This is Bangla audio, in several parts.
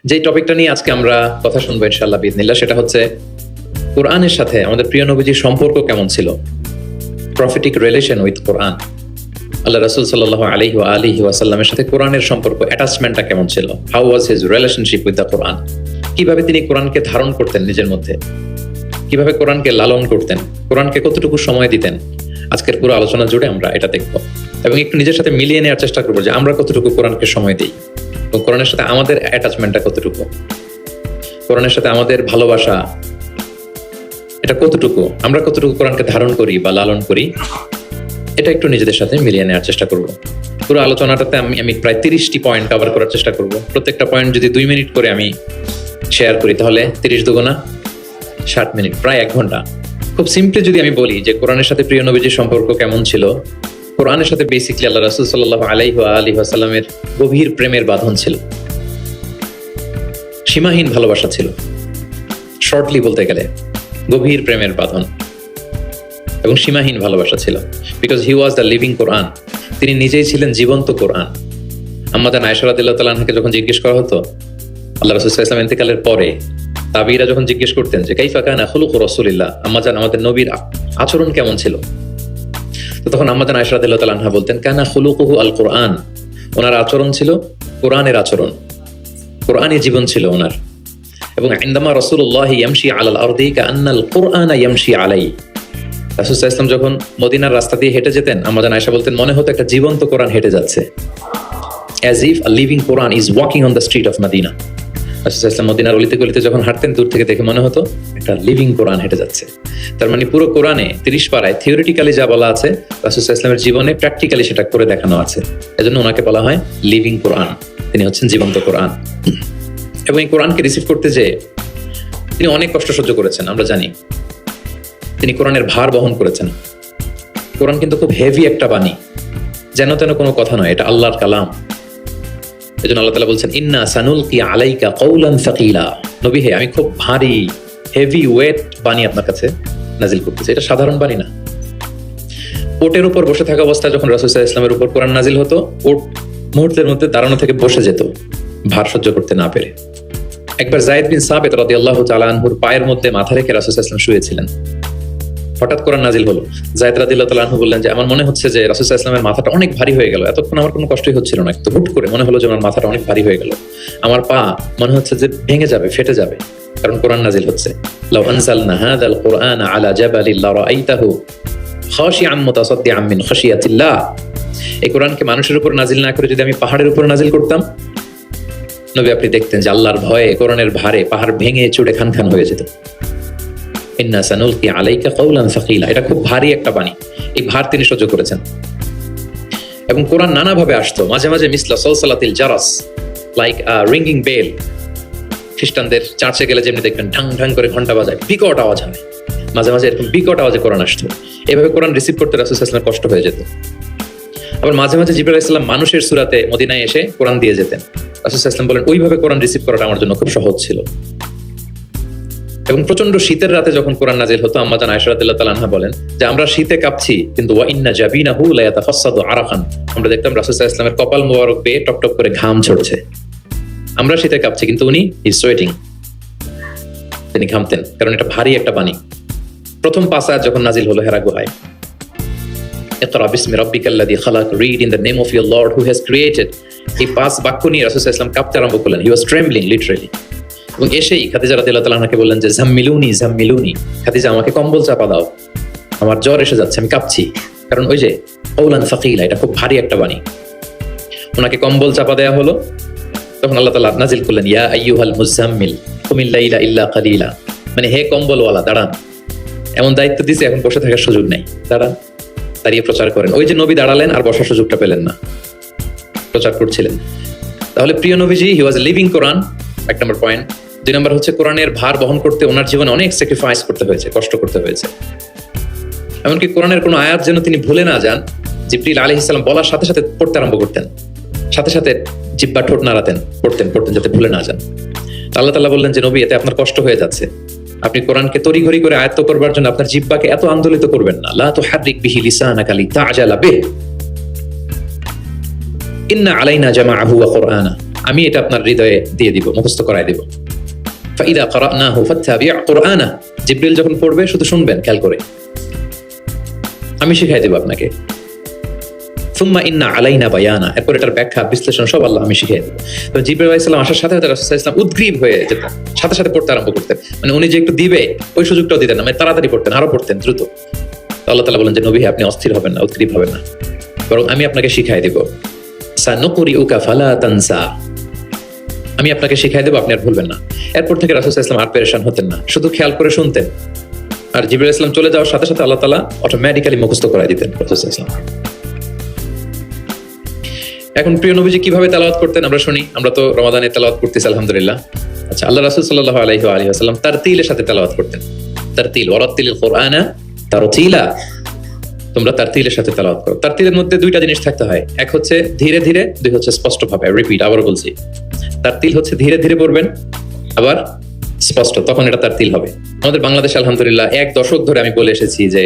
যে টপিকটা নিয়ে আজকে আমরা কথা শুনবো ইনশাআল্লাহ বিইذনিল্লাহ, সেটা হচ্ছে কোরআনের সাথে আমাদের প্রিয় নবীজির সম্পর্ক কেমন ছিল, প্রফেটিক রিলেশন উইথ কোরআন। আল্লাহ রাসূল সাল্লাল্লাহু আলাইহি ওয়া আলিহি ওয়াসাল্লামের সাথে কোরআনের সম্পর্ক, অ্যাটাচমেন্টটা কেমন ছিল, how was his relationship with the Quran. কিভাবে তিনি কোরআনকে ধারণ করতেন নিজের মধ্যে, কিভাবে কোরআনকে লালন করতেন, কোরআনকে কতটুকু সময় দিতেন। আজকের পুরো আলোচনা জুড়ে আমরা এটা দেখবো এবং একটু নিজের সাথে মিলিয়ে নেওয়ার চেষ্টা করবো যে আমরা কতটুকু কোরআনকে সময় দিই এবং কোরআনের সাথে আমাদের অ্যাটাচমেন্টটা কতটুকু, কোরআনের সাথে আমাদের ভালোবাসা এটা কতটুকু, আমরা কতটুকু কোরআনকে ধারণ করি বা লালন করি, এটা একটু নিজেদের সাথে মিলিয়ে নেওয়ার চেষ্টা করব। পুরো আলোচনাটাতে আমি প্রায় 30টি পয়েন্ট কভার করার চেষ্টা করব। প্রত্যেকটা পয়েন্ট যদি 2 মিনিট করে আমি শেয়ার করি তাহলে 30 দুগুণা 60 মিনিট, প্রায় 1 ঘন্টা। খুব সিম্পলি যদি আমি বলি যে কোরআনের সাথে প্রিয় নবীজির সম্পর্ক কেমন ছিল, কোরআনের সাথে বেসিক্যালি আল্লাহ রাসূল সাল্লাল্লাহু আলাইহি ওয়া আলিহি ওয়াসাল্লামের গভীর প্রেমের বাঁধন ছিল, সীমাহীন ভালোবাসা ছিল, শর্টলি বলতে গেলে গভীর প্রেমের বাঁধন এবং সীমাহীন ভালোবাসা ছিল। Because he was the living কোরআন, তিনি নিজেই ছিলেন জীবন্ত কোরআন। আম্মা জান আয়েশা রাদিয়াল্লাহু তাআলা আনহাকে যখন জিজ্ঞেস করা হতো আল্লাহ রাসূল সাল্লাল্লাহু আলাইহি ওয়াসাল্লাম ইন্তেকালের পরে, তাবিঈরা যখন জিজ্ঞেস করতেন যে কাইফা কানা খুলুকু রাসূলিল্লাহ, আম্মা জান আমাদের নবীর আচরণ কেমন ছিল, তো তখন আম্মা জান আয়েশা রাদিয়াল্লাহু তাআলা আনহা বলতেন কানা খুলুকুহু আল কোরআন, ওনার আচরণ ছিল কোরআনের আচরণ, কোরআনই জীবন ছিল ওনার। এবং ইনদামা রাসূলুল্লাহ ইয়ামশি আলাল আরদি কাআন্নাল কুরআনা ইয়ামশি আলাইহি, রাসূল সাল্লাল্লাহু আলাইহি ওয়াসাল্লাম যখন মদিনার রাস্তা দিয়ে হেঁটে যেতেন আম্মা জান আয়েশা বলতেন মনে হতো একটা জীবন্ত কোরআন হেঁটে যাচ্ছে, as if a living Quran is walking on the street of Medina। রাসূল সাল্লাল্লাহু আলাইহি ওয়াসাল্লাম মদিনার অলিতে গলিতে যখন হাঁটতেন দূর থেকে দেখে মনে হতো একটা লিভিং কোরআন হেঁটে যাচ্ছে। তার মানে পুরো কোরআনে 30 পারায় থিওরিটিক্যালি যা বলা আছে রাসূল সাল্লাল্লাহু আলাইহি ওয়াসাল্লামের জীবনে প্র্যাকটিক্যালি সেটা করে দেখানো আছে। এজন্য ওনাকে বলা হয় লিভিং কোরআন, তিনি হচ্ছেন জীবন্ত কোরআন। এবং এই কোরআনকে রিসিভ করতে যেয়ে তিনি অনেক কষ্ট সহ্য করেছেন, আমরা জানি। তিনি কোরআনের ভার বহন করেছেন। কোরআন কিন্তু খুব হেভি একটা বাণী, যেন তেন কোনো কথা নয়, এটা আল্লাহর কালাম। এজন্য আল্লাহ তাআলা বলছেন ইন্না সানুলকি আলাইকা কওলান সাকিলা, নবী হে আমি খুব ভারী হেভি ওয়েট বাণী আপনার কাছে নাজিল করতেছি। এটা সাধারণ বাণী না। ওটের উপর বসে থাকা অবস্থায় যখন রাসূল সাল্লাল্লাহু আলাইহি ওয়াসাল্লামের উপর কোরআন নাজিল হতো, ওট মুহূর্তের মধ্যে দাঁড়ানো থেকে বসে যেত ভার সহ্য করতে না পেরে। একবার যায়েদ বিন সাবিত রাদিয়াল্লাহু তাআলা আনহুর পায়ের মধ্যে মাথা রেখে রাসূল সাল্লাল্লাহু আলাইহি ওয়াসাল্লাম শুয়েছিলেন। হঠাৎ কোরআন নাজিল হলো। যায়েদ রাদিয়াল্লাহু তাআলা আনহু বললেন যে আমার মনে হচ্ছে যে রাসূল সাল্লাল্লাহু আলাইহি ওয়াসাল্লামের মাথাটা অনেক ভারী হয়ে গেল, এতক্ষণ আমার কোনো কষ্টই হচ্ছিল না, কিন্তু হুট করে মনে হলো যে আমার মাথাটা অনেক ভারী হয়ে গেল, আমার পা মনে হচ্ছে যে ভেঙে যাবে, ফেটে যাবে, কারণ কোরআন নাজিল হচ্ছে। লাউ আনজালনা হাযাল কুরআনা আলা জাবালিন লারাআইতাহু খাশিআন মুতাসাদ্দিআন মিন খাশিয়াতিল্লাহ, এই কোরআনকে মানুষের উপর নাজিল না করে যদি আমি পাহাড়ের উপর নাজিল করতাম, নবী আপনি দেখতেন যে আল্লাহর ভয়ে কোরআনের ভারে পাহাড় ভেঙে চুড়ে খান খান হয়ে যেত। ইন্না সানুলকি আলাইকা কওলান সাকিলা, এটা খুব ভারী একটা বাণী, এই ভার তিনি সহ্য করেছেন। এবং কোরআন নানাভাবে আসতো, মাঝে মাঝে মিসলা সালসালাতিল জারাস, লাইক রিঙ্গিং বেল। খ্রিস্টানদের চার্চে গেলে যেমনি দেখবেন ঢাং ঢাং করে ঘন্টা বাজায়, বিকট আওয়াজ হয়, মাঝে মাঝে এরকম বিকট আওয়াজে কোরআন আসতো। এভাবে কোরআন রিসিভ করতে রাসূল সাল্লাল্লাহু আলাইহি ওয়াসাল্লাম কষ্ট হয়ে যেত। আবার মাঝে মাঝে জিবরাইল আলাইহিস সালাম মানুষের সূরাতে মদিনায় এসে কোরআন দিয়ে যেতেন। রাসূল সাল্লাল্লাহু আলাইহি ওয়াসাল্লাম বলেন ওইভাবে কোরআন রিসিভ করাটা আমার জন্য খুব সহজ ছিল। এবং প্রচন্ড শীতের রাতে যখন কোরআন নাজিল হতো আম্মা জান আয়েশা রাদিয়াল্লাহু তাআলা আনহা বলেন যে আমরা শীতে কাঁপছি কিন্তু ওয়া ইন্না জাবিনাহু লা ইয়াতাফাসসাদু আরাকান, আমরা দেখতাম রাসূল সাল্লাল্লাহু আলাইহি ওয়াসাল্লামের কপাল মোবারক বেয়ে টপটপ করে ঘাম ঝরছে। আমরা শীতে কাঁপছি কিন্তু উনি হি সোয়েটিং, তিনি ঘামতেন, কারণ এটা ভারী একটা বাণী। প্রথম 5 আয়াত যখন নাজিল হলো হেরা গুহায়, ইকরা বিসমি রাব্বিকাল্লাযী খালাক, read in the name of your lord who has created, এই 5 বাক্য নিয়ে রাসূল সাল্লাল্লাহু আলাইহি ওয়াসাল্লাম কাঁপতে আরম্ভ করলেন। হি ওয়াজ ট্রেম্বলিং লিটারালি। এবং এসেই খাদিজা রাদিয়াল্লাহু তাআলা আনহাকে বললেন যে জাম্মিলুনি জাম্মিলুনি, খাদিজা আমাকে কম্বল চাপা দাও, আমার জ্বর এসে যাচ্ছে, আমি কাঁপছি। কারণ ওই যে কওলান সাকিলা, এটা খুব ভারী একটা বাণী। ওনাকে কম্বল চাপা দেয়া হলো, তখন আল্লাহ তাআলা নাজিল করলেন ইয়া আইয়ুহাল মুজাম্মিল কুমিল লাইলা ইল্লা কালিলা, মানে হে কম্বলওয়ালা দাঁড়ান, এমন দায়িত্ব দিয়েছে এখন বসে থাকার সুযোগ নেই, দাঁড়ান, দাঁড়িয়ে প্রচার করেন। ওই যে নবী দাঁড়ালেন আর বসার সুযোগটা পেলেন না, প্রচার করছিলেন। তাহলে প্রিয় নবীজি হি ওয়াজ a living Quran, 1 number point. 2 নম্বর হচ্ছে কোরআনের ভার বহন করতে ওনার জীবনে অনেক স্যাক্রিফাইস করতে হয়েছে, কষ্ট করতে হয়েছে। এমনকি কোরআনের কোনো আয়াত যেন তিনি ভুলে না যান, জিবরিল আলাইহিস সালাম বলার সাথে সাথে পড়তে আরম্ভ করতেন, সাথে সাথে জিহ্বা ঠোঁট নাড়াতেন, পড়তেন যাতে ভুলে না যান। আল্লাহ তাআলা বললেন যে নবী এতে আপনার কষ্ট হয়ে যাচ্ছে, আপনি কোরআনকে তড়িঘড়ি করে আয়ত্ত করবার জন্য আপনার জিহ্বাকে এত আন্দোলিত করবেন না। লা তুহাররিক বিহি লিসানাকা লিতা'জালা বিহি, ইন্না আলাইনা জামাআহু ওয়া কুরআনা, আমি এটা আপনার হৃদয়ে দিয়ে দিব, মুখস্থ করায় দিব। ফাইদা ক্বরানাহু ফাত্তাবি' কুরআনা, জিবরিল যখন পড়বে শুধু শুনবেন খেয়াল করে, আমি শিখাই দেব আপনাকে। সুম্মা ইন্না আলাইনা বায়ানা, এরপর এটার ব্যাখ্যা বিশ্লেষণ সব আল্লাহ আমি শিখিয়ে দেব। তো জিবরিল আলাইহিস সালাম আসার সাথে সাথে রাসূল সাল্লাল্লাহু আলাইহি ওয়াসাল্লাম উদ্গ্রীব হয়ে যেতেন, সাথে সাথে পড়তে আরম্ভ করতেন। মানে উনি যে একটু দিবে ওই সুযোগটাও দিতেন না, মানে তাড়াতাড়ি পড়তেন, আরো পড়তেন দ্রুত। তো আল্লাহ তাআলা বলেন যে নবী আপনি অস্থির হবেন না, উদ্গ্রীব হবেন না, বরং আমি আপনাকে শিখাই দেব। সানুকরিউকা ফালা তানসা, আমি আপনাকে শিখাই দেব, আপনি আর ভুলবেন না। এরপর থেকে রাসূল সাল্লাল্লাহু আলাইহি ওয়াসাল্লাম আর পেরেশান হতেন না, শুধু খেয়াল করে শুনতেন। আর জিবরিল আলাইহিস সালাম চলে যাওয়ার সাথে সাথে আল্লাহ তাআলা অটোমেটিক্যালি মুখস্থ করায় দিতেন রাসূল সাল্লাল্লাহু আলাইহি ওয়াসাল্লাম। এখন প্রিয় নবীজি কিভাবে তেলাওয়াত করতেন আমরা শুনি। আমরা তো রমাদানে তেলাওয়াত করতেছি আলহামদুলিল্লাহ। আচ্ছা, আল্লাহ রাসূল সাল্লাল্লাহু আলাইহি ওয়া আলিহি ওয়াসাল্লাম তারতিলের সাথে তেলাওয়াত করতেন। তারতিল, ওয়ারাত্তিলিল কুরআনা তারতিলা, তোমরা তারতিলের সাথে তেলাওয়াত করো। তারতিলের মধ্যে দুইটা জিনিস থাকতে হয়, এক হচ্ছে ধীরে ধীরে, দুই হচ্ছে স্পষ্টভাবে। রিপিট, আবার বলছি, তারতিল হচ্ছে ধীরে ধীরে পড়বেন, আবার স্পষ্ট, তখন এটা তারতিল হবে। আমাদের বাংলাদেশে আলহামদুলিল্লাহ 1 দশক ধরে আমি বলে এসেছি যে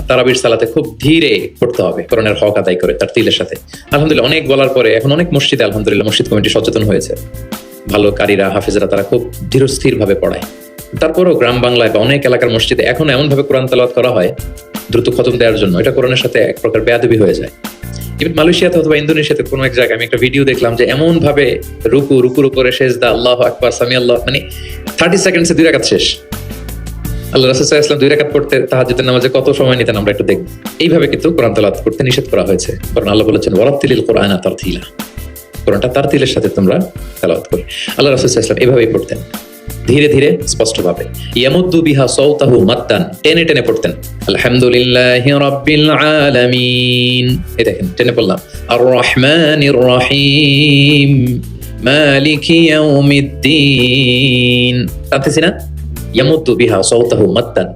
তারাবির সালাতে খুব ধীরে পড়তে হবে, কোরআনের হক আদায় করে তারতিলের সাথে। আলহামদুলিল্লাহ অনেক বলার পরে এখন অনেক মসজিদে আলহামদুলিল্লাহ মসজিদ কমিটি সচেতন হয়েছে, ভালো কারীরা, হাফেজরা, তারা খুব ধীরস্থির ভাবে পড়ায়। তারপরেও গ্রাম বাংলায় বা অনেক এলাকার মসজিদে এখন এমন ভাবে কোরআন তেলাওয়াত করা হয় দ্রুত খতম দেওয়ার জন্য, এটা কোরআনের সাথে এক প্রকার বেয়াদবি হয়ে যায়। ইভেন মালয়েশিয়াতে অথবা ইন্দোনেশিয়াতে কোনো এক জায়গায় আমি একটা ভিডিও দেখলাম যে এমন ভাবে রুকুর উপরে সেজদা, আল্লাহু আকবার, সামি আল্লাহ, মানে 30 সেকেন্ডসে 2 রাকাত শেষ। আল্লাহ রাসূল সাল্লাল্লাহু আলাইহি ওয়াসাল্লাম 2 রাকাত পড়তে তাহাজ্জুদের নামাজে কত সময় নিতেন আমরা একটু দেখব। এইভাবে কিন্তু কোরআন তেলাওয়াত করতে নিষেধ করা হয়েছে, কারণ আল্লাহ বলেছেন ওয়ারাত্তিলিল কুরআনা তারতিলা, কোরআনটা তারতিলের সাথে তোমরা তেলাওয়াত করো। আল্লাহ রাসূল সাল্লাল্লাহু আলাইহি ওয়াসাল্লাম এইভাবেই পড়তেন, ধীরে ধীরে স্পষ্টভাবে। ইয়ামুদ্দু বিহা সাওতাহু মাদ্দান, টেনে টেনে পড়তেন। আলহামদুলিল্লাহি রাব্বিল আলামিন, এই দেখেন টেনে পড়লাম। আর রহমানির রহিম মালিকি ইয়াউমিদ্দিন, টানতেছি না? ইয়ামুদ্দু বিহা সাওতাহু মাদ্দান,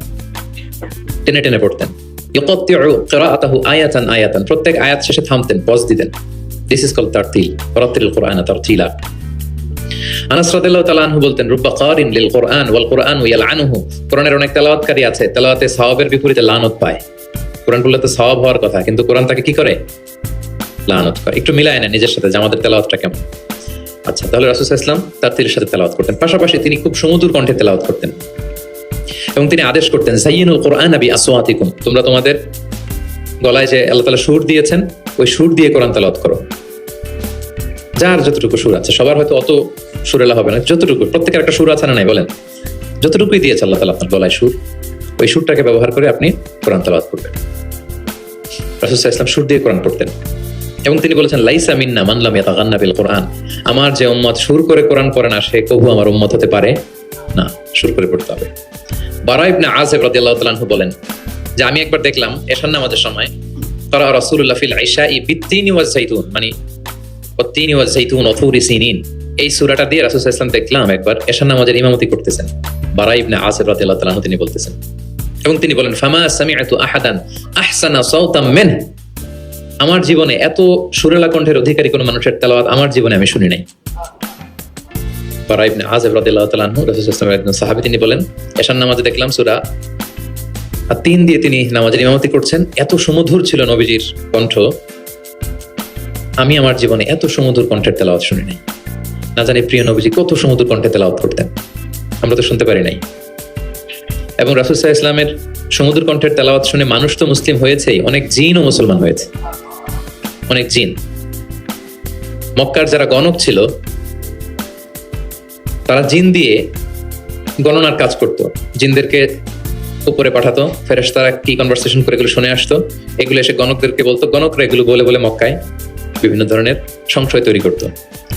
টেনে টেনে পড়তেন। ইউকাত্তিউ কিরাআতাহু আয়াতান আয়াতান, প্রত্যেক আয়াত শেষে থামতেন, পজ দিতেন। দিস ইজ কল্ড তারতিল, ওয়ারাত্তিলিল কুরআনা তারতিলা। আনাস রাদিয়াল্লাহু তাআলা আনহু বলতেন, রুব্বা কারিন লিল কুরআন ওয়াল কুরআনু ইয়ালআনুহু, কোরআনের অনেক তেলাওয়াতকারী আছে, তেলাওয়াতে সওয়াবের বিপরীতে লানত পায়। কোরআন পড়লে তো সওয়াব হওয়ার কথা, কিন্তু কোরআন তাকে কি করে? লানত করে। একটু মিলায় না নিজের সাথে যে আমাদের তেলাওয়াতটা কেমন। আচ্ছা, তাহলে রাসূল সাল্লাল্লাহু আলাইহি ওয়াসাল্লাম তারতিলের সাথে তেলাওয়াত করতেন, পাশাপাশি তিনি খুব সুমধুর কণ্ঠে তেলাওয়াত করতেন এবং তিনি আদেশ করতেন, যায়িনুল কুরআনা বিআসওয়াতিকুম, তোমরা তোমাদের গলায় যে আল্লাহ তাআলা সুর দিয়েছেন ওই সুর দিয়ে কোরআন তেলাওয়াত করো। যার যতটুকু সুর আছে, সবার হয়তো অত সুরেলা হবে না, যতটুকু, প্রত্যেকের একটা সুর আছে না নাই বলেন, যতটুকুই দিয়েছে আল্লাহ তাআলা আপনার গলায় সুর, ওই সুরটাকে ব্যবহার করে আপনি কোরআন তেলাওয়াত করবেন। রাসূল সাল্লাল্লাহু আলাইহি ওয়াসাল্লাম সুর দিয়ে কোরআন পড়তেন এবং তিনি বলেছেন, লাইসা মিন্না মান লাম ইয়াতাগান্না বিল কুরআন, আমার যে উম্মত সুর করে কোরআন পড়ে না সে কবু আমার উম্মত হতে পারে না, সুর করে পড়তে হবে। বারা ইবনে আযিব রাদিয়াল্লাহু তাআলা আনহু বলেন যে আমি একবার দেখলাম এশার নামাজের সময় ক্বারা রাসূলুল্লাহ ফিল ইশাই বিত্তিনি ওয়াজ যাইতুন, মানে ওয়াত্তিনি ওয়াজ যাইতুন ওয়া তুরি সিনিন, এই সূরাটা দিয়ে রাসূল সাল্লাল্লাহু আলাইহি ওয়াসাল্লাম দেখলাম একবার এশার নামাজের ইমামতি করতেছেন। বারা ইবনে আযিব রাদিয়াল্লাহু তাআলা আনহু তিনি বলতেছেন, এবং তিনি বলেন, ফামা সামি'তু আহাদান আহসানা সাওতাম মিন, আমার জীবনে এত সুরেলা কণ্ঠের অধিকারী কোন মানুষের তেলাওয়াত আমার জীবনে আমি শুনি নাই। বারা ইবনে আযিব রাদিয়াল্লাহু তাআলা আনহু রাসূল সাল্লাল্লাহু আলাইহি ওয়াসাল্লামের সাহাবী, তিনি বলেন এশার নামাজে দেখলাম সূরা আত-তিন দিয়ে তিনি নামাজের ইমামতি করছেন, এত সুমধুর ছিল নবীজির কণ্ঠ, আমি আমার জীবনে এত সুমধুর কণ্ঠের তেলাওয়াত শুনি নাই। না জানি প্রিয় নবীজি কত সুমধুর কণ্ঠে তেলাওয়াত করতেন, আমরা তো শুনতে পারি নাই। এবং রাসূল সাল্লাল্লাহু আলাইহি ওয়াসাল্লামের সুমধুর কণ্ঠের তেলাওয়াত শুনে মানুষ তো মুসলিম হয়েছেই, অনেক জিনও মুসলমান হয়েছে। অনেক জিন, মক্কার যারা গণক ছিল তারা জিন দিয়ে গণনার কাজ করত, জিনদেরকে উপরে পাঠাতো, ফেরেশতারা কি কনভারসেশন করে এগুলো শুনে আসতো, এগুলো এসে গণকদেরকে বলতো, গণকরা এগুলো বলে বলে মক্কায় বিভিন্ন ধরনের সংশয় তৈরি করতো।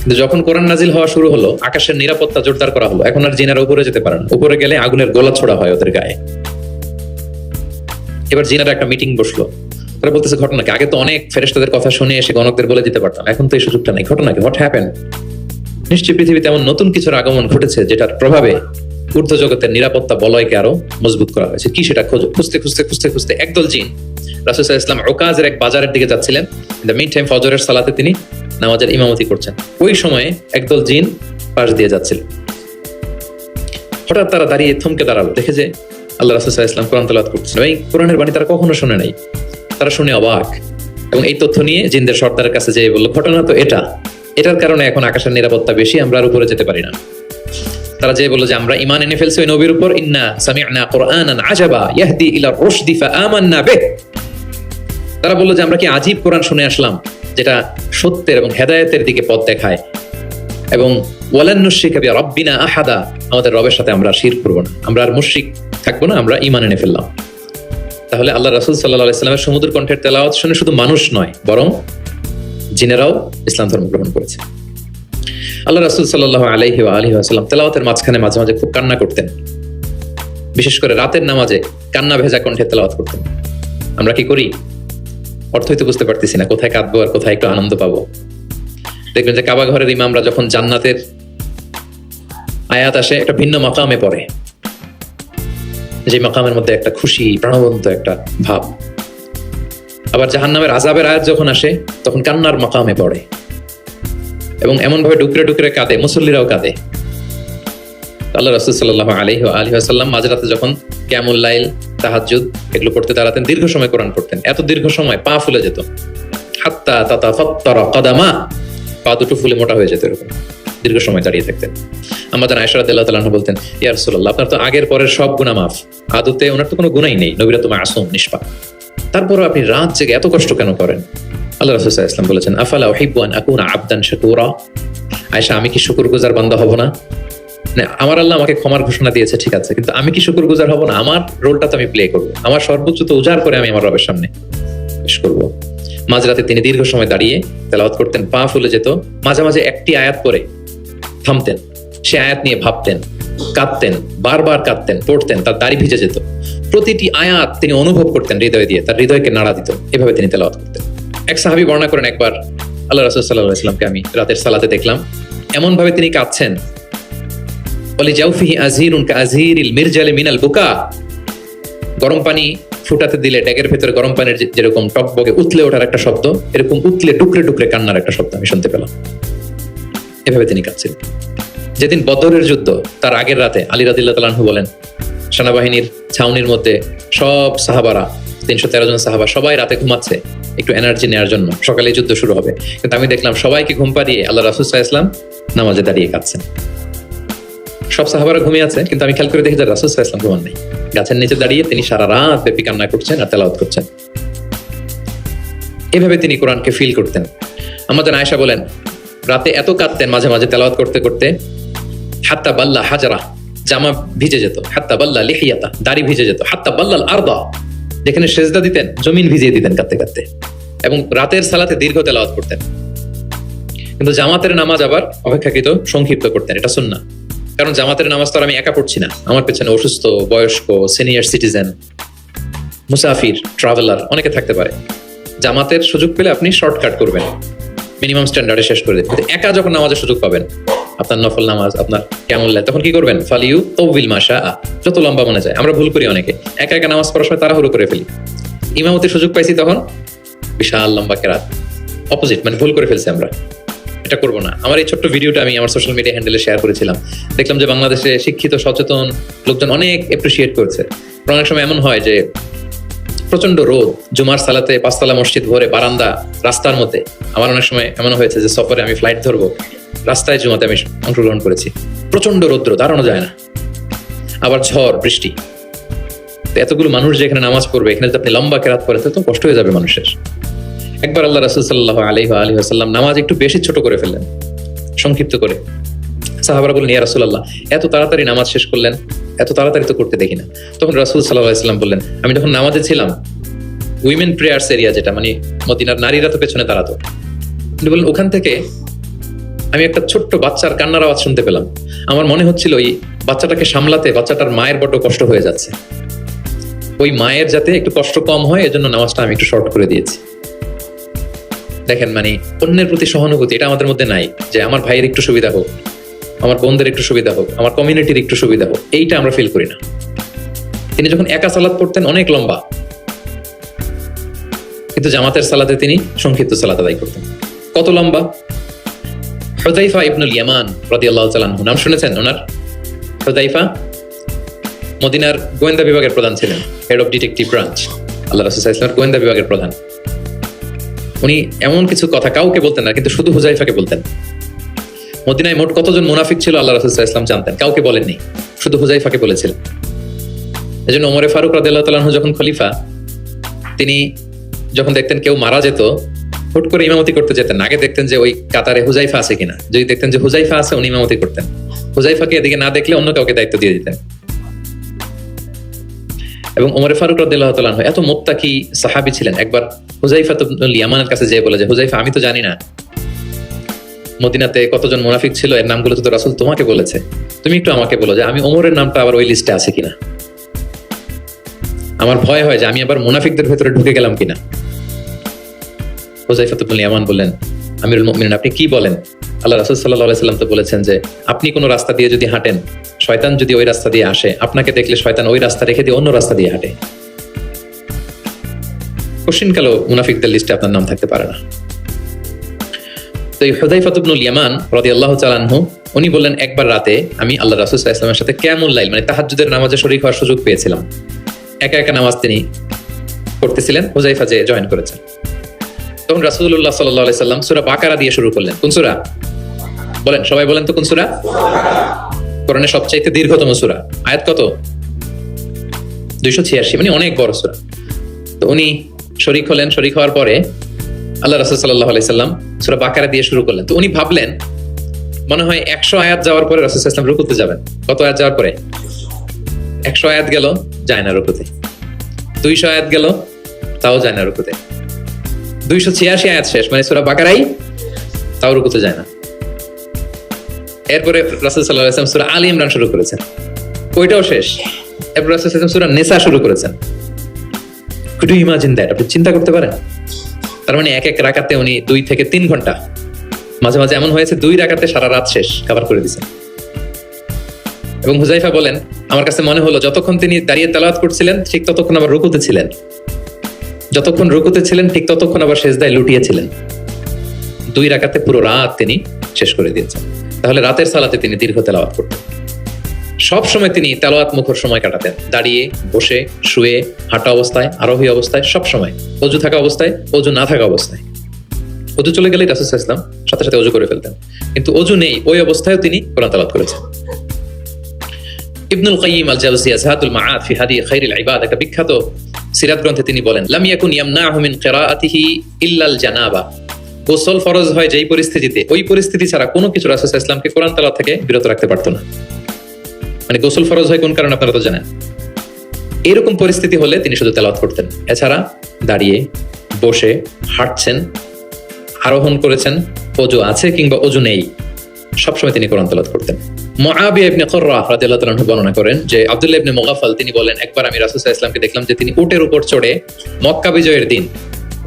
কিন্তু যখন কোরআন নাজিল হওয়া শুরু হলো, আকাশের নিরাপত্তা জোরদার করা হলো, এখন আর জিনারা উপরে যেতে পারে না, উপরে গেলে আগুনের গোলা ছোড়া হয় ওদের গায়ে। এবার জিনারা একটা মিটিং বসলো, তারা বলতেছে ঘটনা কি, আগে তো অনেক ফেরেশতাদের কথা শুনে এসে গণকদের বলে দিতে পারতাম, এখন তো এই সুযোগটা নাই, ঘটনা কি, হোয়াট হ্যাপেন? নিশ্চয়ই পৃথিবীতে এমন নতুন কিছুর আগমন ঘটেছে যেটার প্রভাবে ঊর্ধ্ব জগতের নিরাপত্তা বলয়কে আরো মজবুত করা হয়েছে। কি সেটা খুঁজতে খুঁজতে খুঁজতে খুঁজতে একদল জিন রাসূল সাল্লাল্লাহু আলাইহি ওয়াসাল্লাম উকাজের এক বাজারের দিকে যাচ্ছিলেন, ইন দ্য মিন টাইম ফজরের সালাতে তিনি নামাজের ইমামতি করছেন, ওই সময়ে একদল জিন পাশ দিয়ে যাচ্ছিল। হঠাৎ তারা দাঁড়িয়ে থমকে দাঁড়ালো, দেখে যে আল্লাহ রাসূল সাল্লাল্লাহু আলাইহি ওয়াসাল্লাম কোরআন তেলাওয়াত করছেন। এই কোরআনের বাণী তারা কখনো শুনে নাই, তারা শুনে অবাক, এবং এই তথ্য নিয়ে জিনদের সর্দারের কাছে যেয়ে বলল, ঘটনা তো এটা, এটার কারণে এখন আকাশের নিরাপত্তা বেশি, আমরা আর উপরে যেতে পারি না। তারা যে বললো যে আমরা ঈমান এনে ফেলছি ওই নবীর উপর, ইন্না সামি'না কুরআনান আজাবা ইয়াহদি ইলা রুশদি ফাআমান্না বিহ। তারা বললো যে আমরা কি আজীব কোরআন শুনে আসলাম যেটা সত্যের এবং হেদায়েতের দিকে পথ দেখায়, এবং ওয়ালান নুশরিকা বিরাব্বিনা আহাদা, আমাদের রবের সাথে আমরা শিরক করব না, আমরা আর মুশরিক থাকবো না, আমরা ঈমান এনে ফেললাম। তাহলে আল্লাহ রাসূল সাল্লাল্লাহু আলাইহি সাল্লামের সমুদ্র কণ্ঠের তেলাওয়াত শুনে শুধু মানুষ নয়, বরং জিনেরাও ইসলাম ধর্ম গ্রহণ করেছে। আল্লাহ রাসূল সাল্লাল্লাহু আলাইহি ওয়াসাল্লাম তেলাওয়াতের মাঝখানে মাঝে মাঝে খুব কান্না করতেন, বিশেষ করে রাতের নামাজে কান্না ভেজা কণ্ঠে তেলাওয়াত করতেন। আমরা কি করি? অর্থই তো বুঝতে পারতেছি না, কোথায় কাঁদবো আর কোথায় একটু আনন্দ পাবো। দেখবেন যে কাবা ঘরের ইমামরা যখন জান্নাতের আয়াত আসে একটা ভিন্ন মাকামে পড়ে, যে মাকামের মধ্যে একটা খুশি প্রাণবন্ত একটা ভাব। আবার জাহান্নামের আযাবের আয়াত যখন আসে তখন কান্নার মাকামে পড়ে, এবং এমন ভাবে ডুকরে ডুকরে কাঁদে, মুসল্লিরাও কাঁদে। আল্লাহ রাসূল সাল্লাল্লাহু আলাইহি ওয়াসাল্লাম মাঝরাতে যখন কিয়ামুল লাইল, তাহাজ্জুদ এগুলো পড়তে দাঁড়াতেন, দীর্ঘ সময় কোরআন পড়তেন। এত দীর্ঘ সময় পা ফুলে যেত, হাত্তা তাতাফাত্তারা কাদামা, পা দুটো ফুলে মোটা হয়ে যেত, এরকম দীর্ঘ সময় দাঁড়িয়ে থাকতেন। আমাদের আয়েশা রাদিয়াল্লাহু তাআলা বলতেন, ইয়া রাসূলুল্লাহ, আপনার তো আগের পরের সব গুনাহ মাফ, আদতে ওনার তো কোনো গুনাহই নেই, নবীরা তো মাসুম নিষ্পাপ, তারপরও আপনি রাত জেগে এত কষ্ট কেন করেন? আল্লাহ রাসূল সাল্লাল্লাহু আলাইহি ওয়াসাল্লাম বলেছেন, আফালা উহিব্বু আন আকুনা আবদান শাকুরা, আয়েশা আমি কি শুকরগুজার বান্দা হব না? আমার আল্লাহ আমাকে ক্ষমার ঘোষণা দিয়েছে, ঠিক আছে, কিন্তু আমি কি শুকরগুজার হব না? আমার রোলটা তো আমি প্লে করবো, আমার সর্বোচ্চ তো উজাড় করে আমি আমার রবের সামনে পেশ করবো। মাঝরাতে তিনি দীর্ঘ সময় দাঁড়িয়ে তেলাওয়াত করতেন, পা ফুলে যেত, মাঝে মাঝে একটি আয়াত পড়ে থামতেন, সে আয়াত নিয়ে ভাবতেন, কাঁদতেন, বারবার কাঁদতেন, পড়তেন, তার দাড়ি ভিজে যেত। প্রতিটি আয়াত তিনি অনুভব করতেন হৃদয় দিয়ে, তার হৃদয়কে নাড়া দিত, এভাবে তিনি তেলাওয়াত করতেন। এক সাহাবী বর্ণনা করেন, একবার আল্লাহ রাসূল সাল্লাল্লাহু আলাইহি ওয়াসাল্লামকে আমি রাতের সালাতে দেখলাম, এমন ভাবে তিনি কাঁদছেন, বলে জাউফিহি আযীরুন কাযীরিল মিরজালি মিনাল বুকা, গরম পানি ফুটাতে দিলে ড্যাগের ভেতরে গরম পানির যেরকম টকবগে উতলে ওঠার একটা শব্দ, এরকম উতলে ডুকরে ডুকরে কান্নার একটা শব্দ আমি শুনতে পেলাম। এভাবে তিনি কাঁদছিলেন। যেদিন বদরের যুদ্ধ, তার আগের রাতে আলী রাদিয়াল্লাহু তাআলা আনহু বলেন, সেনাবাহিনীর ছাউনির মধ্যে সব সাহাবারা, 313 জন সাহাবা সবাই রাতে ঘুমাচ্ছে একটু এনার্জি নেওয়ার জন্য, সকালে যুদ্ধ শুরু হবে, কিন্তু আমি দেখলাম সবাইকে ঘুম পাড়িয়ে আল্লাহ রাসূল সাল্লাল্লাহু আলাইহি ওয়াসাল্লাম নামাজে দাঁড়িয়ে কাঁদছেন। সব সাহাবারা ঘুমিয়ে আছে, কিন্তু আমি খেয়াল করে দেখি যে রাসূল সাল্লাল্লাহু আলাইহি ওয়াসাল্লাম ঘুমান নেই, গাছের নিচে দাঁড়িয়ে তিনি সারা রাত ব্যাপী কান্না করছেন আর তেলাওয়াত করছেন। এভাবে তিনি কোরআনকে ফিল করতেন। আমাদের আয়েশা বলেন, রাতে এত কাঁদতেন মাঝে মাঝে তেলাওয়াত করতে করতে, হাত্তা বাল্লা হাজারা, জামা ভিজে যেত, হাত্তা বাল্লা লিহিয়াতা, দাড়ি ভিজে যেত, হাত্তা বাল্লাল আরদা, যেখানে সেজদা দিতেন জমিন ভিজিয়ে দিতেন কাঁদতে কাঁদতে, এবং রাতের সালাতে দীর্ঘ তেলাওয়াত করতেন। কিন্তু জামাতের নামাজ আবার অপেক্ষাকৃত সংক্ষিপ্ত করতেন, এটা সুন্নাহ। কারণ জামাতের নামাজ তো আর আমি একা পড়ছি না, আমার পেছনে অসুস্থ, বয়স্ক, সিনিয়র সিটিজেন, মুসাফির, ট্রাভেলার অনেকে থাকতে পারে। জামাতের সুযোগ পেলে আপনি শর্টকাট করবেন, মিনিমাম স্ট্যান্ডার্ডে শেষ করে দেবেন। একা যখন নামাজের সুযোগ পাবেন, আপনার নফল নামাজ, আপনার কিয়ামুল লাইল, তখন কি করবেন? ফালিউ তাওবিল মাশা, যত লম্বা মনে যায়। আমরা ভুল করি অনেকে, একা একা নামাজ পড়ার সময় তাড়াহুড়ো করে ফেলি। ইমামতির সুযোগ পাইছি তখন বিশাল লম্বা কেরাত, অপোজিট, মানে ভুল করে ফেলছি আমরা, এটা করবো না। আমার এই ছোট্ট ভিডিওটা আমি আমার সোশ্যাল মিডিয়া হ্যান্ডেলে শেয়ার করেছিলাম, দেখলাম যে বাংলাদেশে শিক্ষিত সচেতন লোকজন অনেক এপ্রিসিয়েট করছে। অনেক সময় এমন হয় যে প্রচন্ড রোদ, জুমার সালাতে 5 তলা মসজিদ ভরে বারান্দা রাস্তার মধ্যে, আমার অনেক সময় এমন হয়েছে যে সফরে আমি ফ্লাইট ধরবো, রাস্তায় জুমাতে আমি অংশগ্রহণ করেছি, প্রচন্ড রৌদ্র, দাঁড়ানো যায় না, আবার ঝড় বৃষ্টি, এতগুলো মানুষ যে এখানে নামাজ পড়বে, এখানে যদি আপনি লম্বা কেরাত পড়েন তো কষ্ট হয়ে যাবে মানুষের। একবার আল্লাহ রাসূল সাল্লাল্লাহু আলাইহি ওয়াসাল্লাম নামাজ একটু বেশি ছোট করে ফেললেন, সংক্ষিপ্ত করে। সাহাবারা বললেন, ইয়া রাসূলুল্লাহ, এত তাড়াতাড়ি নামাজ শেষ করলেন, এত তাড়াতাড়ি তো করতে দেখি না। তখন রাসূল সাল্লাল্লাহু আলাইহি ওয়াসাল্লাম বললেন, আমি যখন নামাজে ছিলাম, উইমেন প্রেয়ার্স এরিয়া, যেটা মানে মদিনার নারীরা তো পেছনে দাঁড়াতো, তিনি বললেন ওখান থেকে আমি একটা ছোট্ট বাচ্চার কান্নার আওয়াজ শুনতে পেলাম। আমার মনে হচ্ছিল ওই বাচ্চাটাকে সামলাতে বাচ্চাটার মায়ের বড্ড কষ্ট হয়ে যাচ্ছে, ওই মায়ের যাতে একটু কষ্ট কম হয় এজন্য নামাজটা আমি একটু শর্ট করে দিয়েছি। দেখেন, মানে অন্যের প্রতি সহানুভূতি এটা আমাদের মধ্যে নাই, যে আমার ভাইয়ের একটু সুবিধা হোক, আমার বোনদের একটু সুবিধা হোক, আমার কমিউনিটির একটু সুবিধা হোক, এইটা আমরা ফিল করি না। তিনি যখন একা সালাত পড়তেন অনেক লম্বা, কিন্তু জামাতের সালাতে তিনি সংক্ষিপ্ত সালাত আদায় করতেন। কত লম্বা? হুযায়ফা ইবনুল ইয়ামান রাদিয়াল্লাহু তাআলা আনহু, নাম শুনেছেন ওনার? হুযায়ফা মদিনার গোয়েন্দা বিভাগের প্রধান ছিলেন, হেড অফ ডিটেকটিভ ব্রাঞ্চ, আল্লাহ রাসূল সাল্লাল্লাহু আলাইহি ওয়াসাল্লাম গোয়েন্দা বিভাগের প্রধান। উনি এমন কিছু কথা কাউকে বলতেন না, কিন্তু শুধু হুজাইফাকে বলতেন। মদিনায় মোট কতজন মুনাফিক ছিল আল্লাহ রাসূল সাল্লাল্লাহু আলাইহি ওয়াসাল্লাম জানতেন, কাউকে বলেননি, শুধু হুজাইফাকে বলেছিলেন। এজন্য ওমরে ফারুক রাদিয়াল্লাহু তাআলা আনহু যখন খলিফা, তিনি যখন দেখতেন কেউ মারা যেত, হুট করে ইমামতি করতে যেতেন, আগে দেখতেন যে ওই কাতারে হুজাইফা আছে কিনা। যদি দেখতেন যে হুজাইফা আছে, উনি ইমামতি করতেন। হুজাইফাকে এদিকে না দেখলে অন্য কাউকে দায়িত্ব দিয়ে দিতেন। এবং ওমরে ফারুক রাদিয়াল্লাহু তাআলা আনহু এত মুত্তাকি সাহাবী ছিলেন, একবার হুজাইফা ইবনুল ইয়ামানের কাছে যেয়ে বলে যে, হুজাইফা, আমি তো জানি না মদিনাতে কতজন মুনাফিক ছিল, এর নামগুলো তো রাসূল তোমাকে বলেছে, তুমি একটু আমাকে বলো যে আমি ওমরের নামটা আবার ওই লিস্টে আছে কিনা। আমার ভয় হয় যে আমি আবার মুনাফিকদের ভেতরে ঢুকে গেলাম কিনা। হুজাইফা ইবনুল ইয়ামান বললেন, আমিরুল মুমিনিন, আপনি কি বলেন? আল্লাহ রাসূল সাল্লাল্লাহু আলাইহি সাল্লাম তো বলেছেন যে আপনি কোনো রাস্তা দিয়ে যদি হাঁটেন, শয়তান যদি ওই রাস্তা দিয়ে আসে, আপনাকে দেখলে শয়তান ওই রাস্তা রেখে দিয়ে অন্য রাস্তা দিয়ে হাঁটে। কোশ্চিনকালেও মুনাফিকদের লিস্টে আপনার নাম থাকতে পারে না। তো এই হুযায়ফা ইবনুল ইয়ামান রাদিয়াল্লাহু তাআলা আনহু উনি বললেন, একবার রাতে আমি আল্লাহ রাসূল সাল্লাল্লাহু আলাইহি ওয়াসাল্লামের সাথে কিয়ামুল লাইল মানে তাহাজ্জুদের নামাজে শরীক হওয়ার সুযোগ পেয়েছিলাম। একা একা নামাজ তিনি করতেছিলেন, হুযায়ফা যে জয়েন করেছেন। তখন রাসূলুল্লাহ সাল্লাল্লাহু আলাইহি সাল্লাম সূরা বাকারা দিয়ে শুরু করলেন। কোন সূরা? বলেন, সবাই বলেন তো কোন সূরা? কোরআনের সবচাইতে দীর্ঘতম সূরা। আয়াত কত? 286, মানে অনেক বড় সূরা। তো উনি শরীক হলেন, শরীক হওয়ার পরে আল্লাহ রাসূল সাল্লাল্লাহু আলাইহি সাল্লাম সূরা বাকারা দিয়ে শুরু করলেন। তো উনি ভাবলেন মনে হয় 100 আয়াত যাওয়ার পরে রাসূল সাল্লাল্লাহু আলাইহি ওয়াসাল্লাম রুকুতে যাবেন। কত আয়াত যাওয়ার পরে? 100 আয়াত গেল, যায় না রুকুতে। 200 আয়াত গেল, তাও যায় না রুকুতে। 286 আয়াত শেষ, মানে সূরা বাকারাই, তাও রুকুতে যায় না। এরপরে রাসূল সাল্লাল্লাহু আলাইহি ওয়াসাল্লাম সূরা আলী ইমরান শুরু করেছেন, ওইটাও শেষ। এরপর রাসূল সাল্লাল্লাহু আলাইহি ওয়াসাল্লাম সূরা নিসা শুরু করেছেন। Could you imagine that? আপনি চিন্তা করতে পারেন? তার মানে এক এক রাকাতে উনি 2 থেকে 3 ঘন্টা, মাঝে মাঝে এমন হয়েছে 2 রাকাতে সারা রাত শেষ কভার করে দিয়েছেন। এবং হুযায়ফা বলেন, আমার কাছে মনে হলো যতক্ষণ তিনি দাঁড়িয়ে তেলাওয়াত করছিলেন ঠিক ততক্ষণ আবার রুকুতে ছিলেন, যতক্ষণ রুকুতে ছিলেন ঠিক ততক্ষণ আবার সিজদায় লুটিয়েছিলেন। 2 রাকাতে পুরো রাত তিনি শেষ করে দিয়েছেন। তাহলে রাতের সালাতে তিনি দীর্ঘ তেলাওয়াত করতেন। সব সময় তিনি তেলাওয়াত মুখর সময় কাটাতেন, দাঁড়িয়ে, বসে, শুয়ে, হাঁটা অবস্থায়, আরোহী অবস্থায়, সব সময়। অজু থাকা অবস্থায়, অজু না থাকা অবস্থায়। অজু চলে গেলেই রাসূল সাল্লাল্লাহু আলাইহি ওয়াসাল্লাম সাথে সাথে অজু করে ফেলতেন, কিন্তু অজু নেই ওই অবস্থায়ও তিনি কোরআন তেলাওয়াত করেছেন। ইবনুল কাইয়িম আল জাওজিয়া যাতুল মাআদ ফি হাদি খায়রিল ইবাদ, একটা বিখ্যাত সিরাত গ্রন্থে তিনি বলেন, লাম ইয়াকুন ইয়ামনাহু মিন কিরাআতিহি ইল্লাল জানাবা। গোসল ফরজ হয় যেই পরিস্থিতিতে, ওই পরিস্থিতি ছাড়া কোনো কিছু রাসূল সাল্লাল্লাহু আলাইহি ওয়াসাল্লামকে কোরআন তেলাওয়াত থেকে বিরত রাখতে পারতো না। মানে গোসল ফরজ হয় কোন কারণে আপনারা তো জানেন। এরকম পরিস্থিতি হলে তিনি শুধু তেলাওয়াত করতেন। এছাড়া দাঁড়িয়ে, বসে, হাঁটছেন, আরোহণ করেছেন, অজু আছে কিংবা অজু নেই, সবসময় তিনি কোরআন তেলাওয়াত করতেন। মুআবিয়া ইবনে কুররা রাদিয়াল্লাহু তাআলা বর্ণনা করেন যে আব্দুল্লাহ ইবনে মুগাফফাল তিনি বলেন, একবার আমি রাসূল সাল্লাল্লাহু আলাইহি ওয়াসাল্লামকে দেখলাম যে তিনি উটের উপর চড়ে মক্কা বিজয়ের দিন